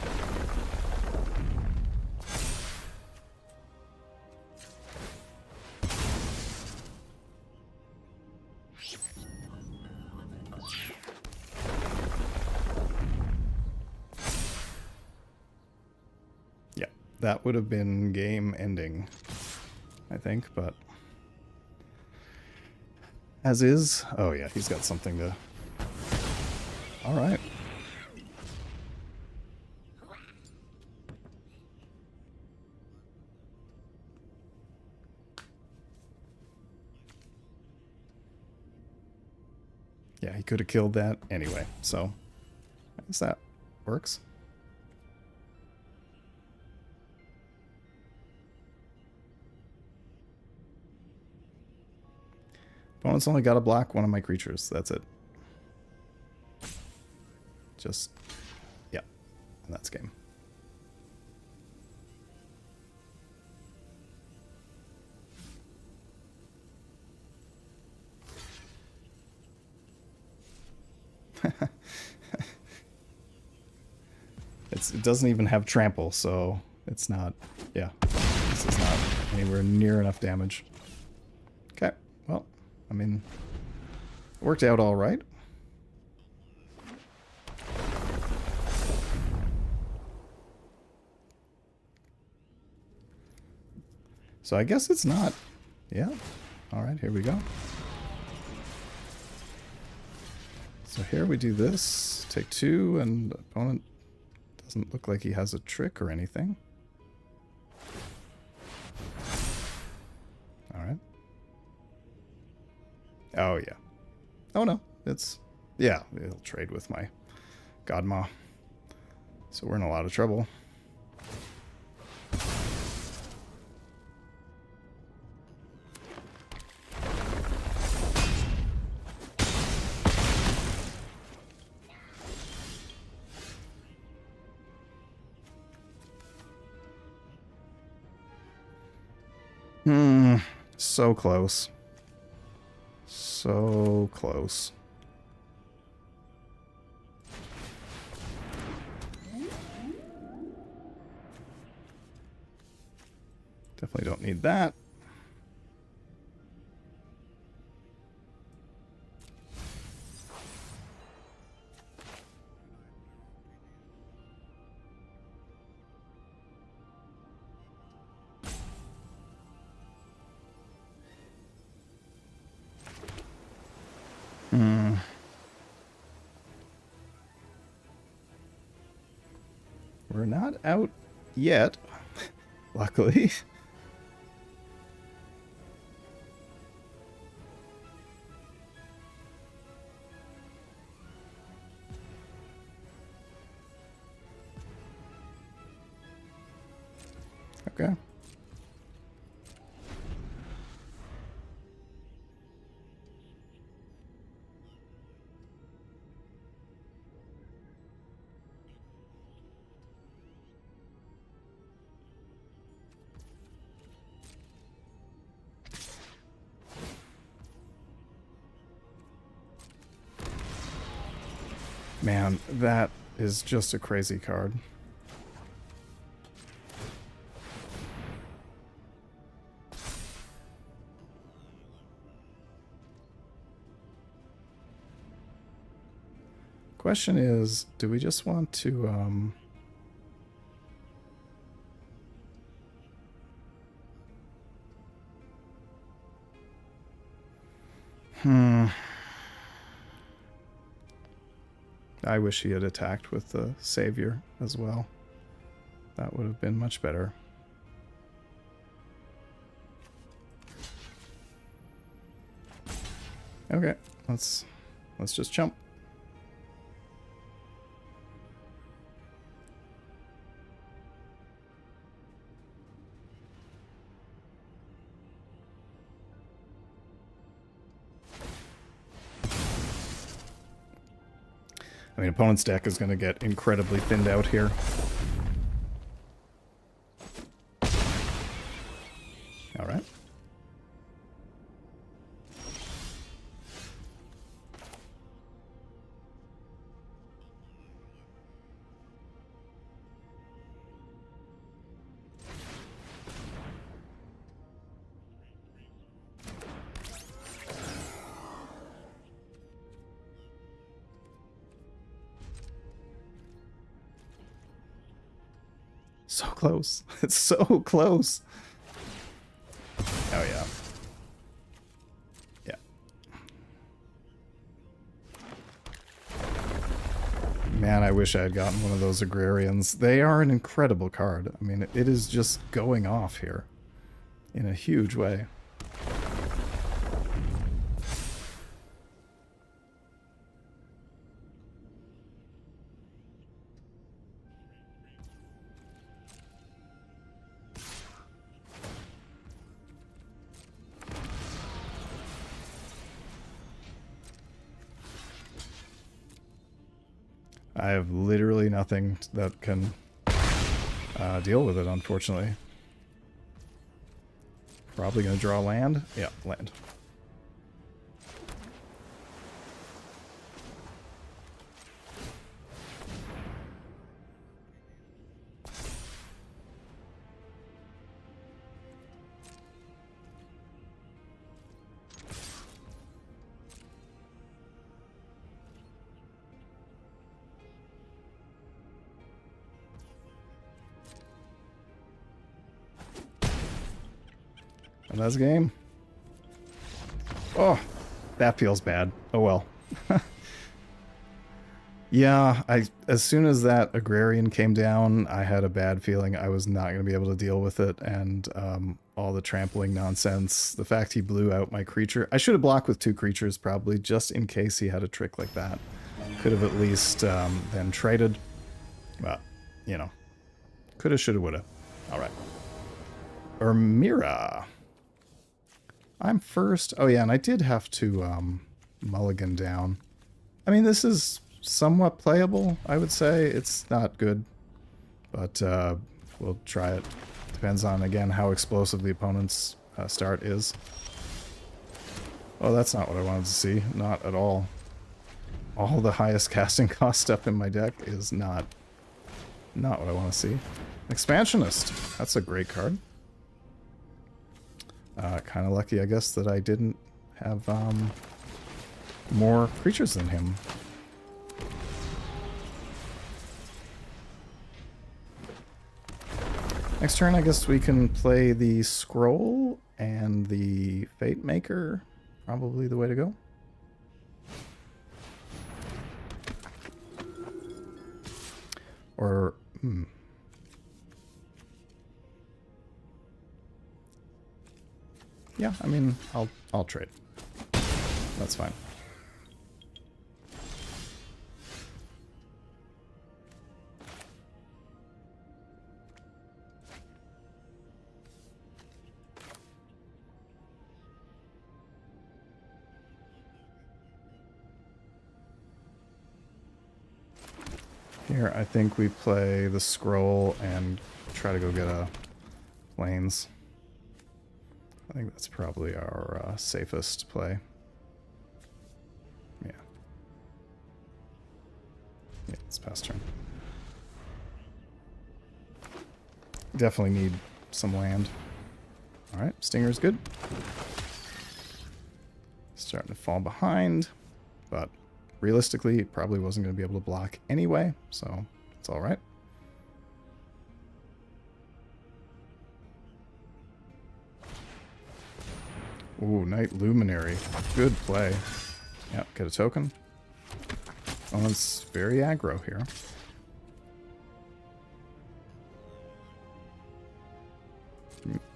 That would have been game ending, I think, but as is. Oh yeah, he's got something to... All right. Yeah, he could have killed that anyway, so I guess that works. Opponent's only got to block one of my creatures. That's it. Just, yeah. And that's game. It doesn't even have trample, so it's not, yeah. This is not anywhere near enough damage. Okay, well. I mean, it worked out all right. So I guess it's not. Yeah. All right, here we go. So here we do this. Take 2, and the opponent doesn't look like he has a trick or anything. All right. Oh, yeah. Oh, no. It's... Yeah, it'll trade with my Godma. So we're in a lot of trouble. So close. So close. Definitely don't need that. We're not out yet, luckily. Okay. Man, that is just a crazy card. Question is, do we just want to I wish he had attacked with the Savior as well. That would have been much better. Okay, let's just jump. I mean, opponent's deck is going to get incredibly thinned out here. All right. So close. It's so close. Oh, yeah. Yeah. Man, I wish I had gotten one of those Agrarians. They are an incredible card. I mean, it is just going off here in a huge way. I have literally nothing that can deal with it, unfortunately. Probably going to draw land. Yeah, land. And that's a game. Oh, that feels bad. Oh well. Yeah, as soon as that Agrarian came down, I had a bad feeling I was not going to be able to deal with it, and all the trampling nonsense. The fact he blew out my creature. I should have blocked with 2 creatures probably, just in case he had a trick like that. Could have at least then traded. Well, you know. Coulda, shoulda, woulda. Alright. Ermira. I'm first. Oh yeah, and I did have to mulligan down. I mean, this is somewhat playable, I would say. It's not good, but we'll try it. Depends on, again, how explosive the opponent's start is. Oh, that's not what I wanted to see. Not at all. All the highest casting cost stuff in my deck is not what I want to see. Expansionist. That's a great card. Kind of lucky, I guess, that I didn't have more creatures than him. Next turn, I guess we can play the Scroll and the Fate Maker. Probably the way to go. Or, yeah, I mean, I'll trade. That's fine. Here, I think we play the Scroll and try to go get a Plains. I think that's probably our safest play. Yeah. Yeah, it's past turn. Definitely need some land. Alright, Stinger's good. Starting to fall behind, but realistically, it probably wasn't going to be able to block anyway, so it's alright. Ooh, Night Luminary. Good play. Yep, get a token. Oh, it's very aggro here.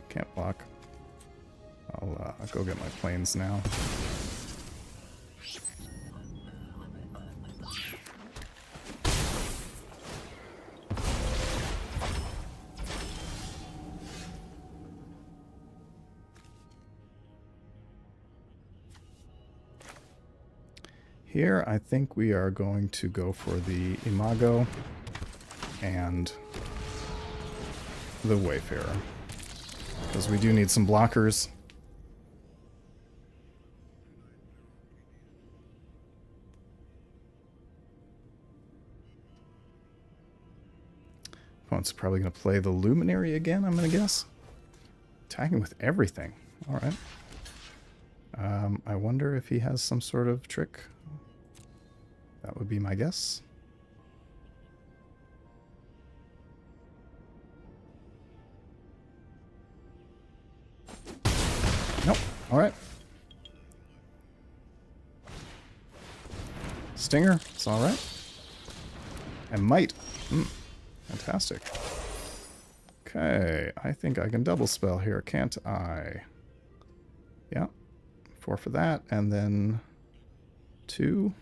Can't block. I'll go get my planes now. Here, I think we are going to go for the Imago and the Wayfarer, because we do need some blockers. Opponent's probably going to play the Luminary again, I'm going to guess. Attacking with everything. All right. I wonder if he has some sort of trick. That would be my guess. Nope. All right. Stinger. It's all right. And Might. Fantastic. Okay. I think I can double spell here, can't I? Yeah. 4 for that. And then 2.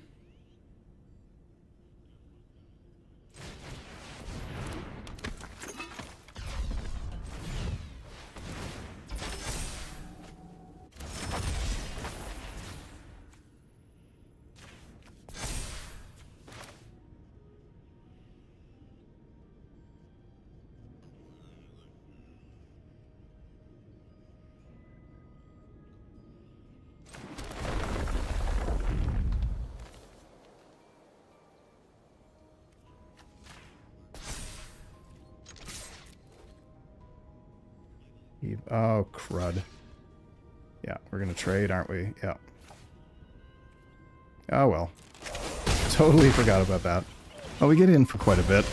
Oh, crud. Yeah, we're gonna trade, aren't we? Yeah. Oh, well. Totally forgot about that. Oh, we get in for quite a bit.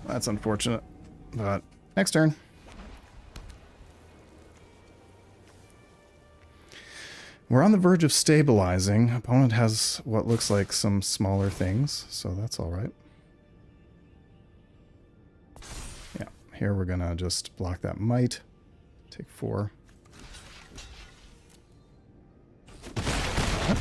That's unfortunate. But, next turn. We're on the verge of stabilizing. Opponent has what looks like some smaller things, so that's alright. Yeah, here we're gonna just block that Might. Take 4. Yep.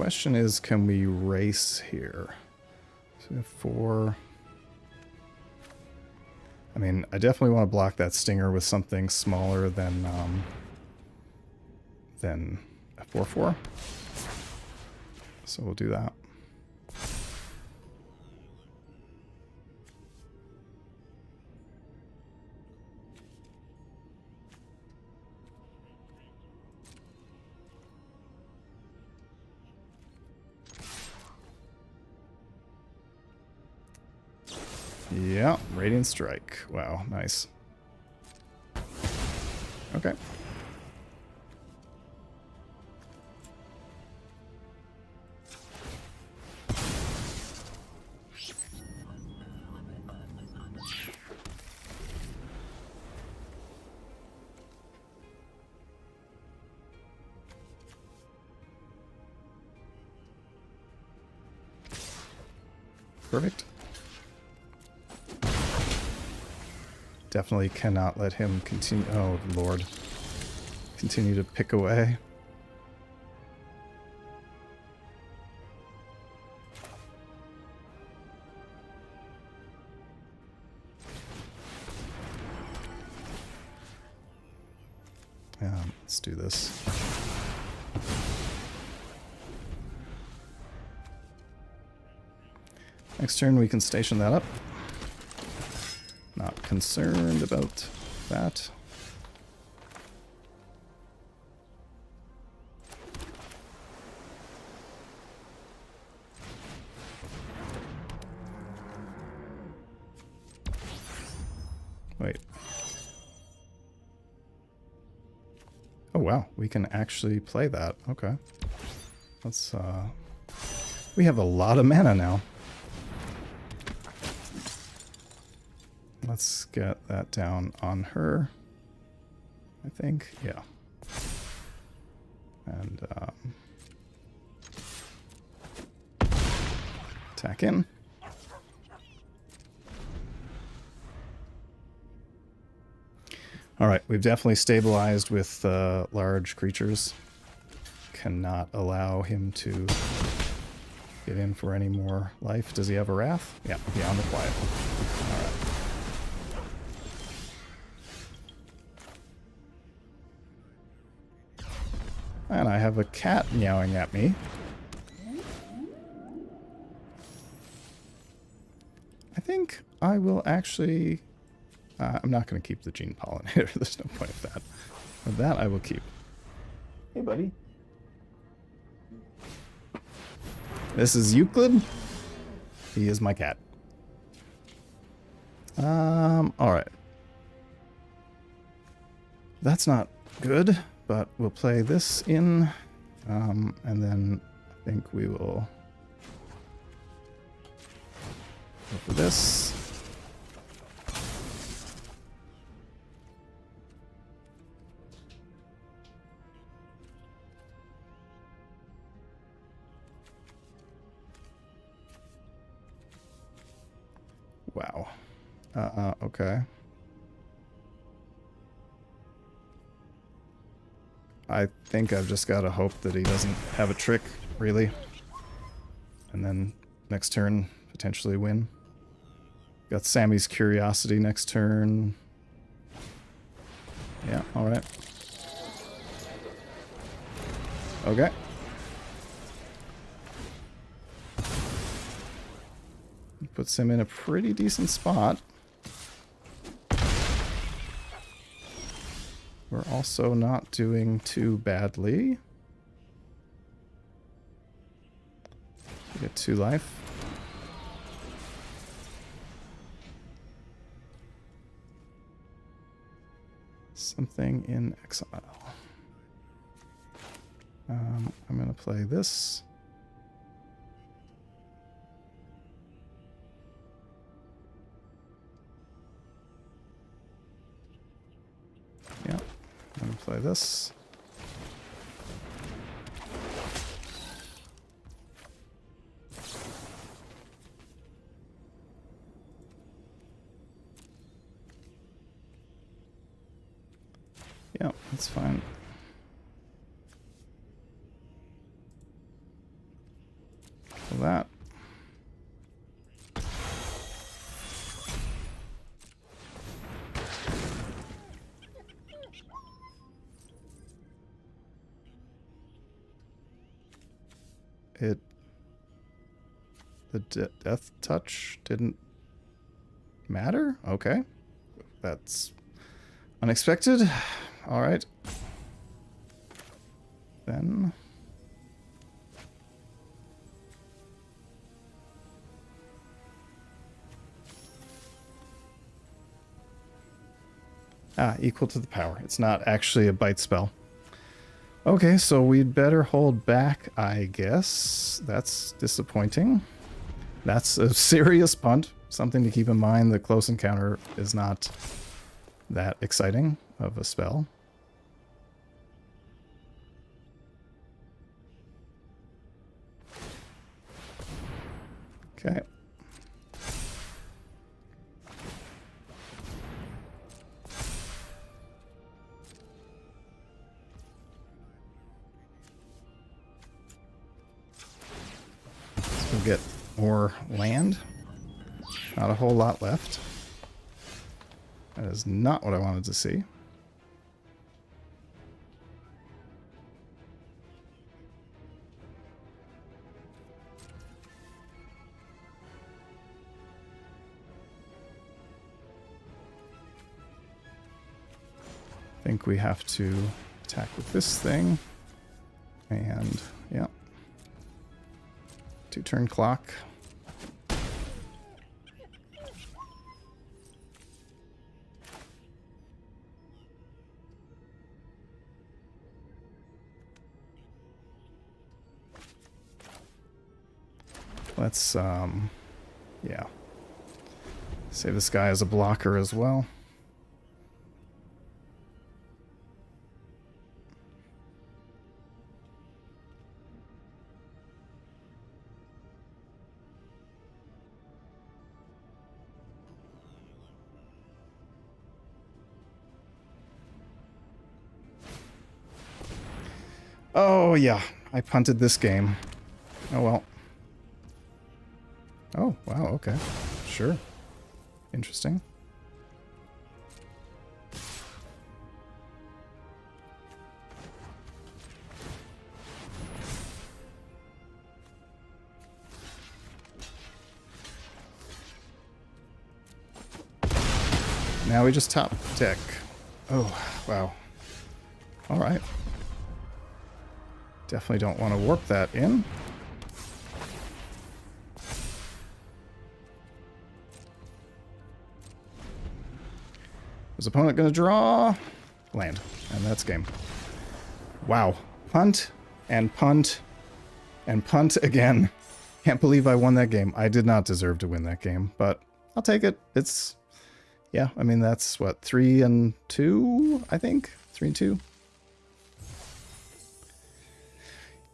question is, can we race here? So we have 4. I mean, I definitely want to block that stinger with something smaller than a 4/4. So we'll do that. Yeah, Radiant Strike. Wow, nice. Okay. Perfect. Definitely cannot let him continue. Oh, Lord. Continue to pick away. Let's do this. Next turn we can station that up. Not concerned about that. Wait. Oh wow, we can actually play that. Okay. Let's we have a lot of mana now. Let's get that down on her, I think. Yeah. And attack in. All right, we've definitely stabilized with large creatures. Cannot allow him to get in for any more life. Does he have a Wrath? Yeah, Beyond the Quiet. All right. And I have a cat meowing at me. I think I will actually... I'm not going to keep the Gene Pollinator. There's no point of that. But that I will keep. Hey, buddy. This is Euclid. He is my cat. Alright. That's not good. But we'll play this in, and then I think we will go for this. Wow. Okay. I think I've just got to hope that he doesn't have a trick, really. And then next turn, potentially win. Got Sammy's Curiosity next turn. Yeah, alright. Okay. Puts him in a pretty decent spot. We're also not doing too badly. We get 2 life. Something in exile. I'm going to play this. Yeah. I'm going to play this. Yeah, that's fine. The death touch didn't matter? Okay. That's unexpected. Alright. Then... equal to the power. It's not actually a bite spell. Okay, so we'd better hold back, I guess. That's disappointing. That's a serious punt. Something to keep in mind. The close encounter is not that exciting of a spell. Okay. We'll get more land. Not a whole lot left. That is not what I wanted to see. I think we have to attack with this thing. And, yeah. 2-turn clock. Let's, yeah. Say this guy as a blocker as well. Oh, yeah. I punted this game. Oh, well. Oh, wow, okay. Sure. Interesting. Now we just top deck. Oh, wow. All right. Definitely don't want to warp that in. Is opponent going to draw? Land. And that's game. Wow. Punt and punt and punt again. Can't believe I won that game. I did not deserve to win that game, but I'll take it. It's, yeah, I mean, that's what, 3-2, I think? 3-2?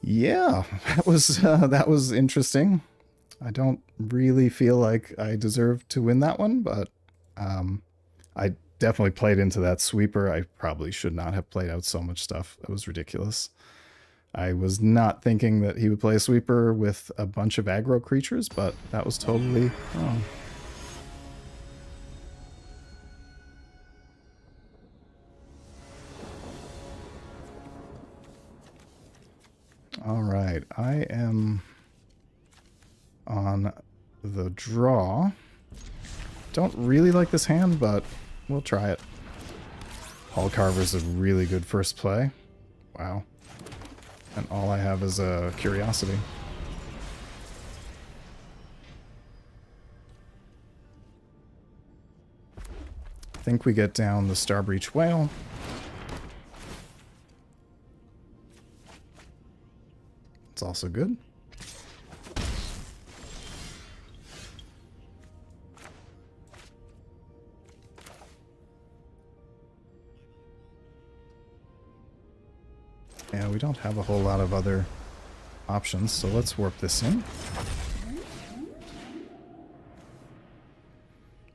Yeah, that was interesting. I don't really feel like I deserved to win that one, but I definitely played into that sweeper. I probably should not have played out so much stuff. That was ridiculous. I was not thinking that he would play a sweeper with a bunch of aggro creatures, but that was totally wrong. All right, I am on the draw. Don't really like this hand, but we'll try it. Hullcarver's a really good first play. Wow. And all I have is a curiosity. I think we get down the Starbreach Whale. It's also good. Yeah, we don't have a whole lot of other options, so let's warp this in.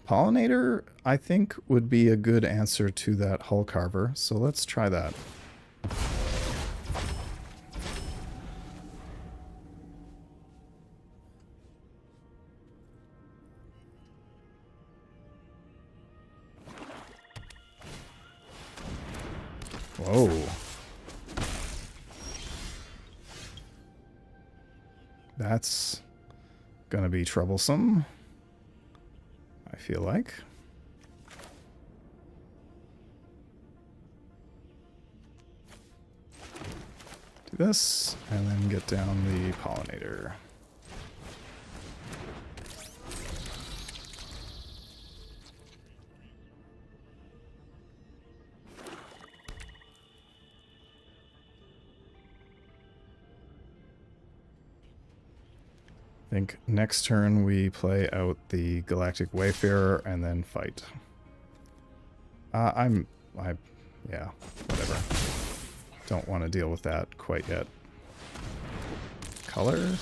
Pollinator, I think, would be a good answer to that Hullcarver, so let's try that. Whoa. That's gonna be troublesome, I feel like. Do this, and then get down the pollinator. I think next turn we play out the Galactic Wayfarer and then fight. Yeah, whatever. Don't want to deal with that quite yet. Color.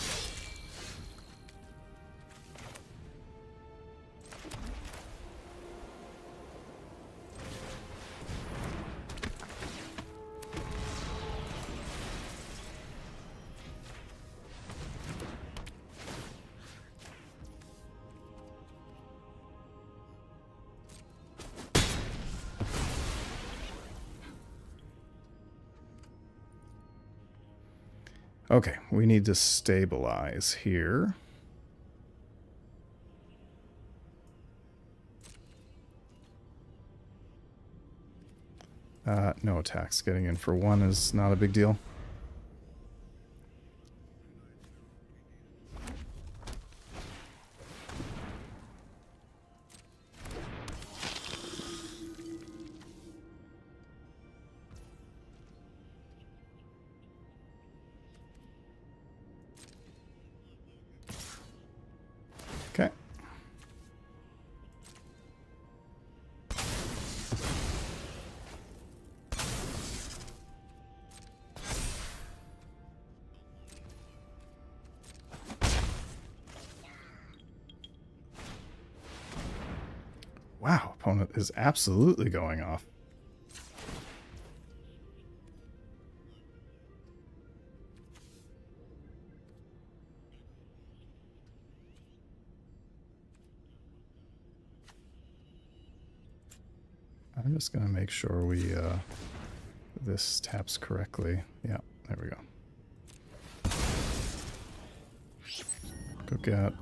Okay, we need to stabilize here. No attacks. Getting in for one is not a big deal. Okay. Wow, opponent is absolutely going off. I'm just going to make sure we, this taps correctly. Yeah, there we go. Go get,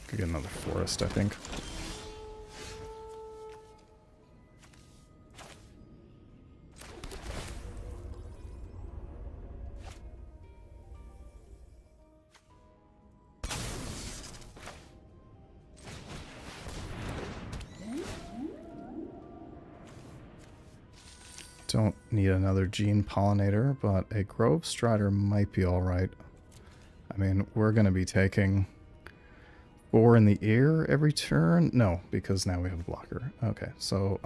could get another forest, I think. Don't need another gene pollinator, but a grove strider might be all right. I mean, we're going to be taking 4 in the air every turn. No, because now we have a blocker. Okay, so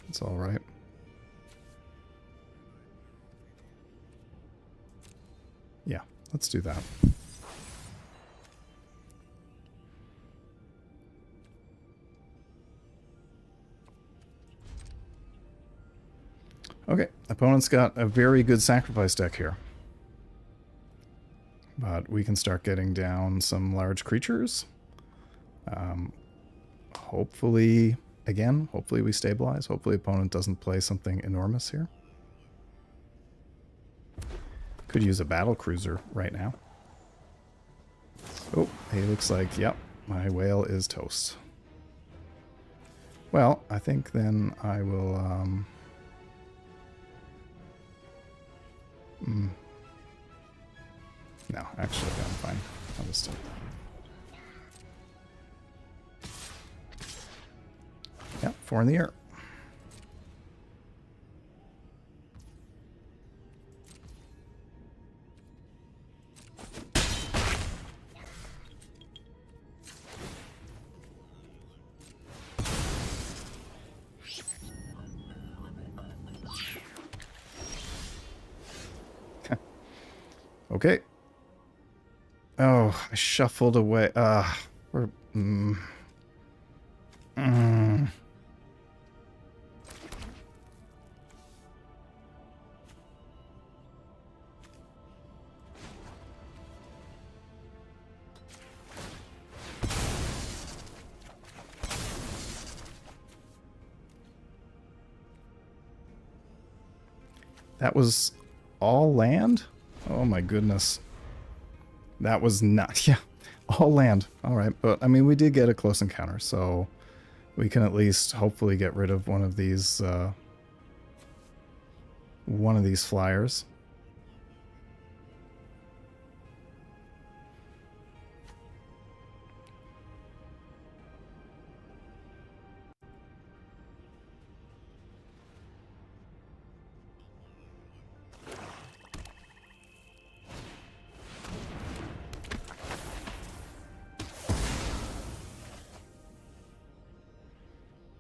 it's all right. Yeah, let's do that. Okay, opponent's got a very good sacrifice deck here. But we can start getting down some large creatures. Hopefully, again, hopefully we stabilize. Hopefully opponent doesn't play something enormous here. Could use a battle cruiser right now. Oh, he looks like, yep, my whale is toast. Well, I think then I will... No, actually, I'm fine. I'll just... Yep, 4 in the air. Okay. Oh, I shuffled away. We're... That was all land? Oh my goodness. That was not... Yeah, all land. Alright, but I mean, we did get a close encounter, so we can at least hopefully get rid of one of these flyers.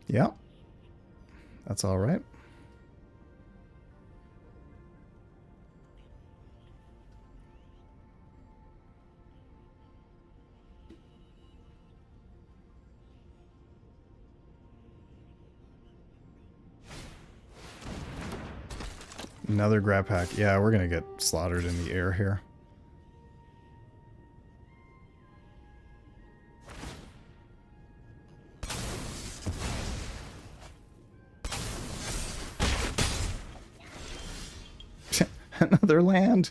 Yeah, that's all right. Another grab pack. Yeah, we're gonna get slaughtered in the air here. Another land.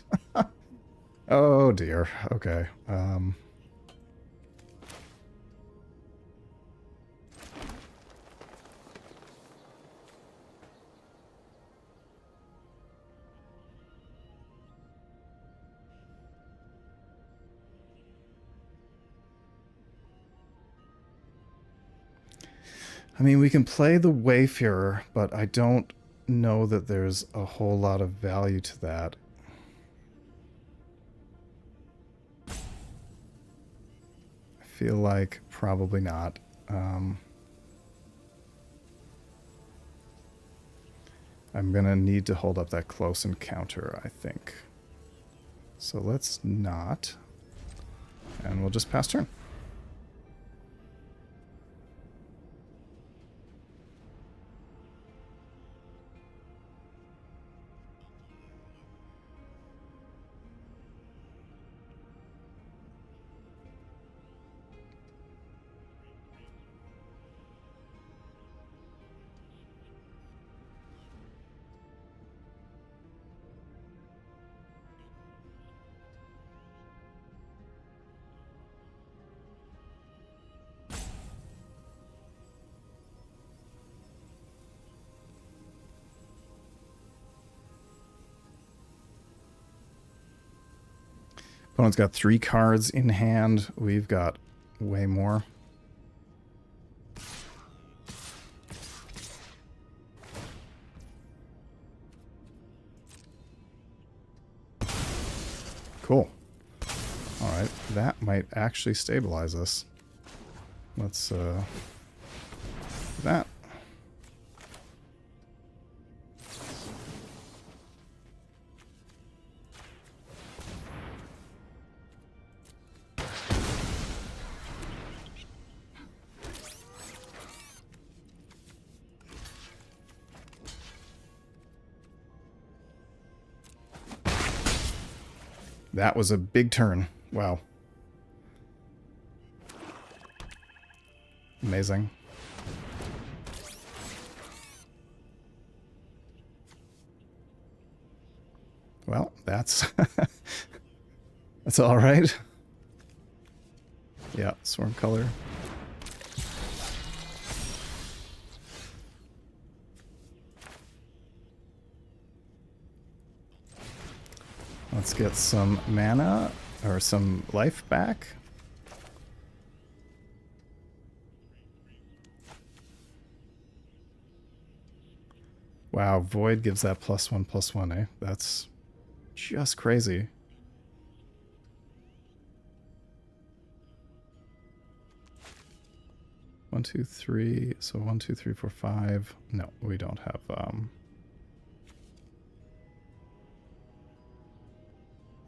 Oh dear. Okay. I mean, we can play the Wayfarer, but I don't know that there's a whole lot of value to that. I feel like probably not. I'm gonna need to hold up that close encounter, I think. So let's not. And we'll just pass turn. Opponent's got 3 cards in hand. We've got way more. Cool. Alright, that might actually stabilize us. Let's, that. That was a big turn. Wow. Amazing. Well, that's that's all right. Yeah, swarm color. Let's get some mana, or some life back. Wow, Void gives that +1/+1, eh? That's just crazy. One, two, three. So 1, 2, 3, 4, 5. No, we don't have,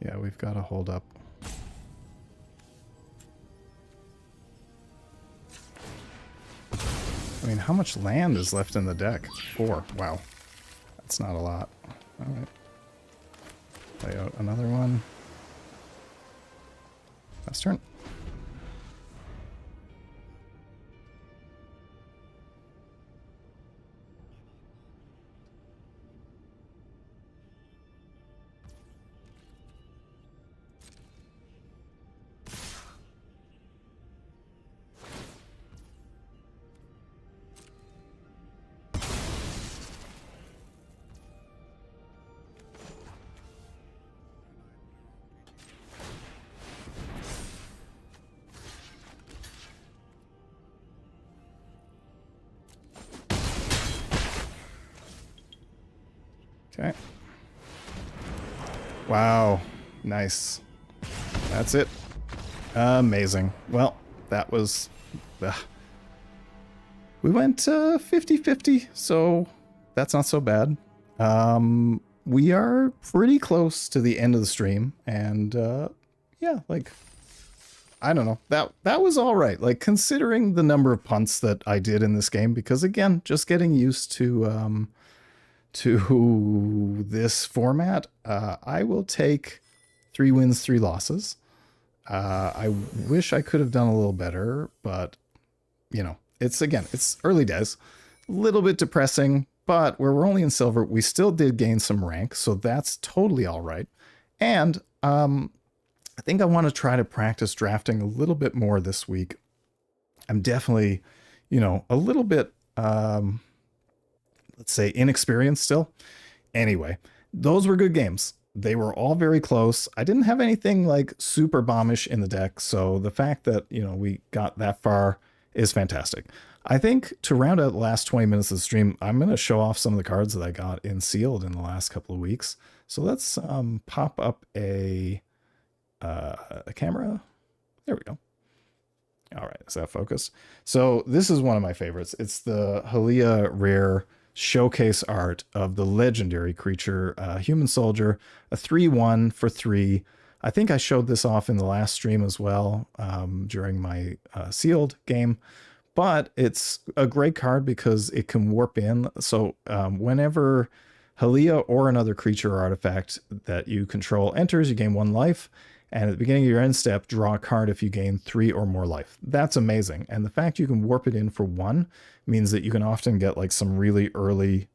yeah, we've got to hold up. I mean, how much land is left in the deck? 4. Wow. That's not a lot. Alright. Play out another one. Last turn. Okay. Wow. Nice. That's it. Amazing. Well, that was... we went 50-50, so that's not so bad. We are pretty close to the end of the stream, and yeah, like, I don't know. That was all right. Like, considering the number of punts that I did in this game, because again, just getting used to this format, I will take 3 wins, 3 losses. I wish I could have done a little better, but you know, it's early days, a little bit depressing, but we're only in silver. We still did gain some rank, so that's totally all right. And I think I want to try to practice drafting a little bit more this week. I'm definitely, you know, a little bit, let's say, inexperienced still. Anyway, those were good games. They were all very close. I didn't have anything like super bombish in the deck, so the fact that, you know, we got that far is fantastic. I think to round out the last 20 minutes of the stream, I'm going to show off some of the cards that I got in sealed in the last couple of weeks. So let's pop up a camera. There we go. All right, is that focused? So this is one of my favorites. It's the Halia rare showcase art of the legendary creature, Human Soldier, a 3/1 for 3. I think I showed this off in the last stream as well, during my sealed game, but it's a great card because it can warp in. So whenever Halia or another creature or artifact that you control enters, you gain 1 life. And at the beginning of your end step, draw a card if you gain 3 or more life. That's amazing. And the fact you can warp it in for 1 means that you can often get like some really early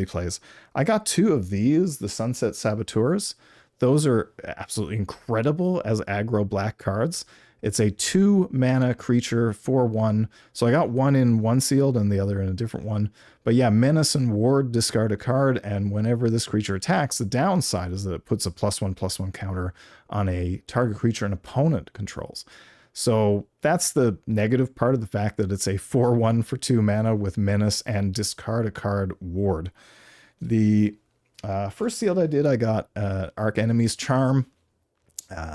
plays. I got 2 of these, the Sunset Saboteurs. Those are absolutely incredible as aggro black cards. It's a 2 mana creature for 1. So I got 1 in one sealed and the other in a different one. But yeah, Menace and Ward, discard a card, and whenever this creature attacks, the downside is that it puts a +1/+1 counter on a target creature an opponent controls. So that's the negative part of the fact that it's a 4/1 for 2 mana with Menace and discard a card Ward. The first sealed I did, I got Arc Enemy's Charm.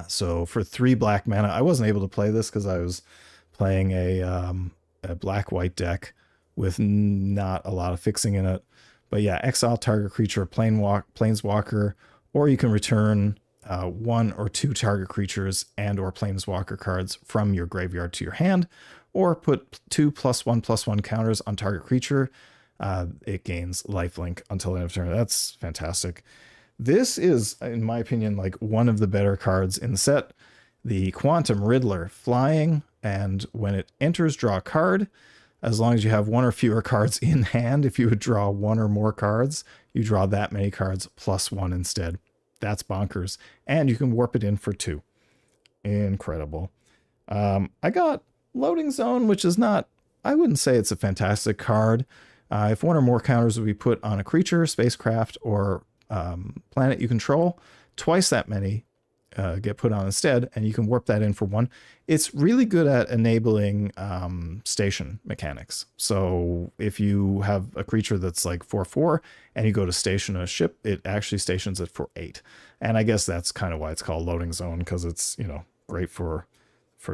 So for 3 black mana, I wasn't able to play this because I was playing a black-white deck with not a lot of fixing in it. But yeah, exile target creature, planeswalker, or you can return 1 or 2 target creatures and or planeswalker cards from your graveyard to your hand, or put 2 +1/+1 counters on target creature. It gains lifelink until the end of turn. That's fantastic. This is, in my opinion, like one of the better cards in the set. The Quantum Riddler, flying, and when it enters, draw a card. As long as you have 1 or fewer cards in hand, if you would draw 1 or more cards, you draw that many cards +1 instead. That's bonkers. And you can warp it in for 2. Incredible. I got Loading Zone, which is not, I wouldn't say it's a fantastic card. If 1 or more counters would be put on a creature, spacecraft, or planet you control, twice that many get put on instead, and you can warp that in for 1. It's really good at enabling station mechanics. So if you have a creature that's like 4/4 and you go to station a ship, it actually stations it for 8. And I guess that's kind of why it's called Loading Zone, because it's, you know, great for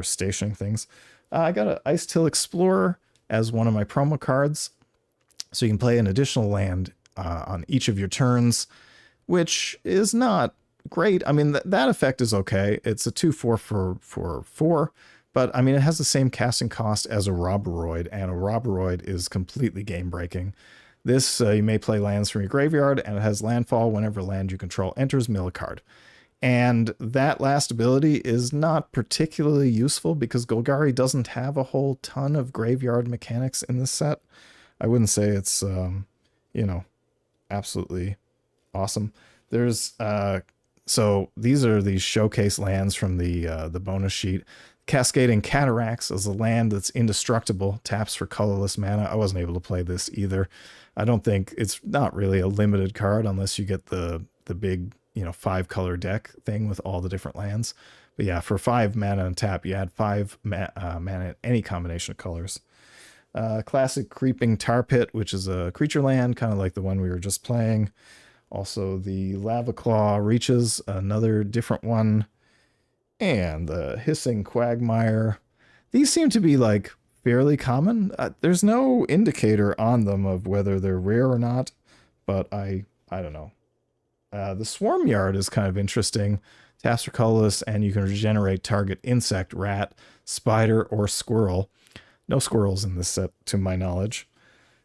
stationing things. I got an Ice Till Explorer as one of my promo cards. So you can play an additional land on each of your turns, which is not great. I mean, that effect is okay. It's a 2/4 for 4, but I mean, it has the same casting cost as a Roboroid, and a Roboroid is completely game breaking. This, you may play lands from your graveyard, and it has landfall. Whenever land you control enters, mill a card. And that last ability is not particularly useful because Golgari doesn't have a whole ton of graveyard mechanics in this set. I wouldn't say it's, you know, absolutely awesome. There's, so these are the showcase lands from the bonus sheet. Cascading Cataracts is a land that's indestructible, taps for colorless mana. I wasn't able to play this either. I don't think it's not really a limited card unless you get the big, you know, 5-color deck thing with all the different lands. But yeah, for 5 mana and tap, you add 5 mana in any combination of colors. Classic Creeping Tar Pit, which is a creature land, kind of like the one we were just playing. Also, the Lava Claw Reaches, another different one. And the Hissing Quagmire. These seem to be like fairly common. There's no indicator on them of whether they're rare or not, but I don't know. The Swarm Yard is kind of interesting. Taps for colorless, and you can regenerate target insect, rat, spider, or squirrel. No squirrels in this set, to my knowledge.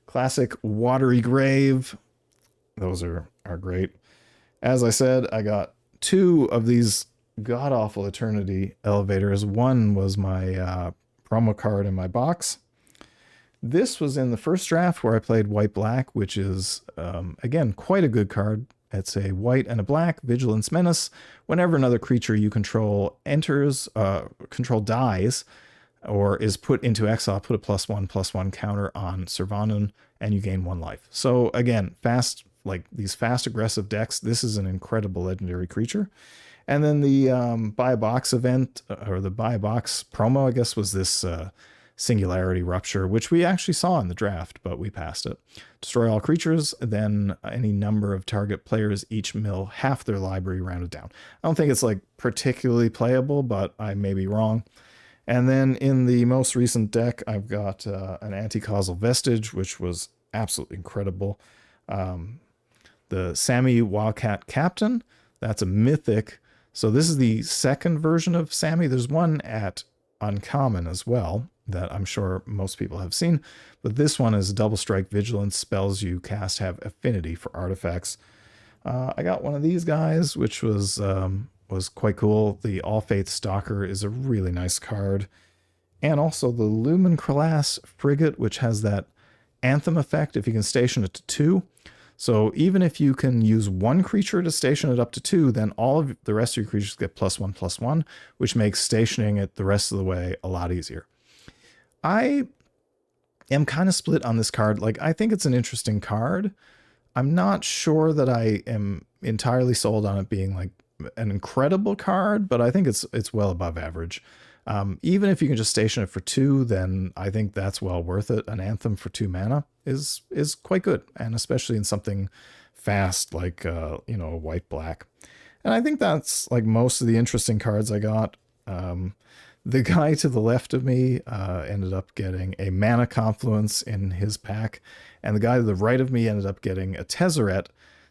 Classic Watery Grave. Those are great. As I said, I got 2 of these god-awful Eternity Elevators. One was my promo card in my box. This was in the first draft where I played white-black, which is, again, quite a good card. It's a white and a black Vigilance Menace. Whenever another creature you control dies, or is put into exile, put a +1/+1 counter on Servanan, and you gain 1 life. So again, fast, like these fast aggressive decks, this is an incredible legendary creature. And then the buy a box event, or the buy a box promo, I guess, was this Singularity Rupture, which we actually saw in the draft, but we passed it. Destroy all creatures, then any number of target players each mill half their library rounded down. I don't think it's like particularly playable, but I may be wrong. And then in the most recent deck, I've got an Anti-Causal Vestige, which was absolutely incredible. The Sammy Wildcat Captain, that's a mythic. So this is the second version of Sammy. There's one at Uncommon as well that I'm sure most people have seen. But this one is double strike vigilance. Spells you cast have affinity for artifacts. I got one of these guys, which was quite cool. The All Faith Stalker is a really nice card. And also the Lumen Crelas Frigate, which has that Anthem effect if you can station it to 2. So even if you can use 1 creature to station it up to 2, then all of the rest of your creatures get +1/+1, which makes stationing it the rest of the way a lot easier. I am kind of split on this card. Like, I think it's an interesting card. I'm not sure that I am entirely sold on it being like an incredible card, but I think it's well above average. Even if you can just station it for 2, then I think that's well worth it. An Anthem for 2 mana is quite good, and especially in something fast like white black. And I think that's like most of the interesting cards I got. The guy to the left of me ended up getting a Mana Confluence in his pack, and the guy to the right of me ended up getting a Tezzeret.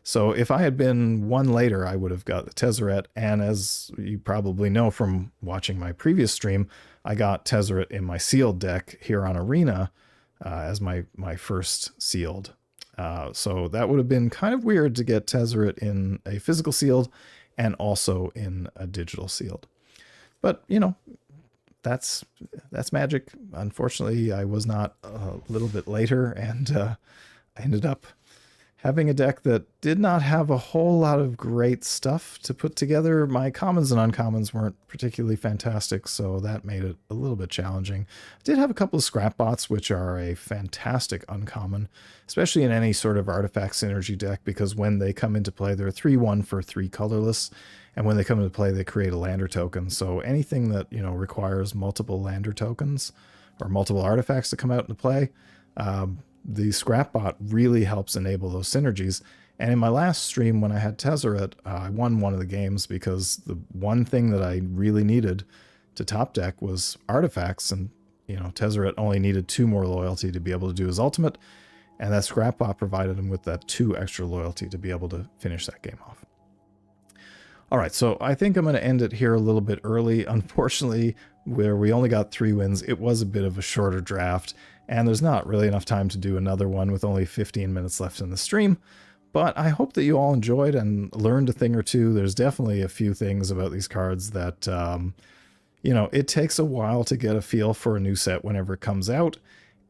So if I had been 1 later, I would have got the Tezzeret, and as you probably know from watching my previous stream, I got Tezzeret in my sealed deck here on Arena as my first sealed. So that would have been kind of weird to get Tezzeret in a physical sealed and also in a digital sealed. But, that's Magic. Unfortunately, I was not a little bit later, and I ended up having a deck that did not have a whole lot of great stuff to put together. My commons and uncommons weren't particularly fantastic, so that made it a little bit challenging. I did have a couple of scrap bots, which are a fantastic uncommon, especially in any sort of artifact synergy deck, because when they come into play, they're 3/1 for 3 colorless, and when they come into play, they create a lander token. So anything that requires multiple lander tokens or multiple artifacts to come out into play, the Scrapbot really helps enable those synergies. And in my last stream, when I had Tezzeret, I won one of the games because the one thing that I really needed to top deck was artifacts. And, Tezzeret only needed 2 more loyalty to be able to do his ultimate. And that Scrapbot provided him with that 2 extra loyalty to be able to finish that game off. All right, so I think I'm going to end it here a little bit early. Unfortunately, where we only got 3 wins, it was a bit of a shorter draft. And there's not really enough time to do another one with only 15 minutes left in the stream. But I hope that you all enjoyed and learned a thing or two. There's definitely a few things about these cards that, it takes a while to get a feel for a new set whenever it comes out.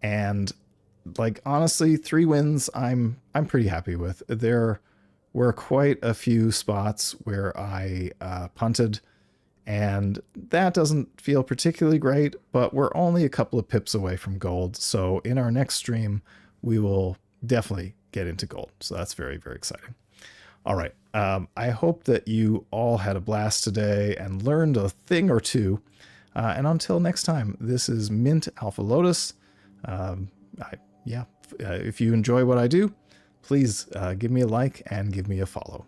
And, honestly, 3 wins I'm pretty happy with. There were quite a few spots where I punted, and that doesn't feel particularly great, but we're only a couple of pips away from gold. So in our next stream, we will definitely get into gold. So that's very, very exciting. All right. I hope that you all had a blast today and learned a thing or two. And until next time, this is Mint Alpha Lotus. If you enjoy what I do, please give me a like and give me a follow.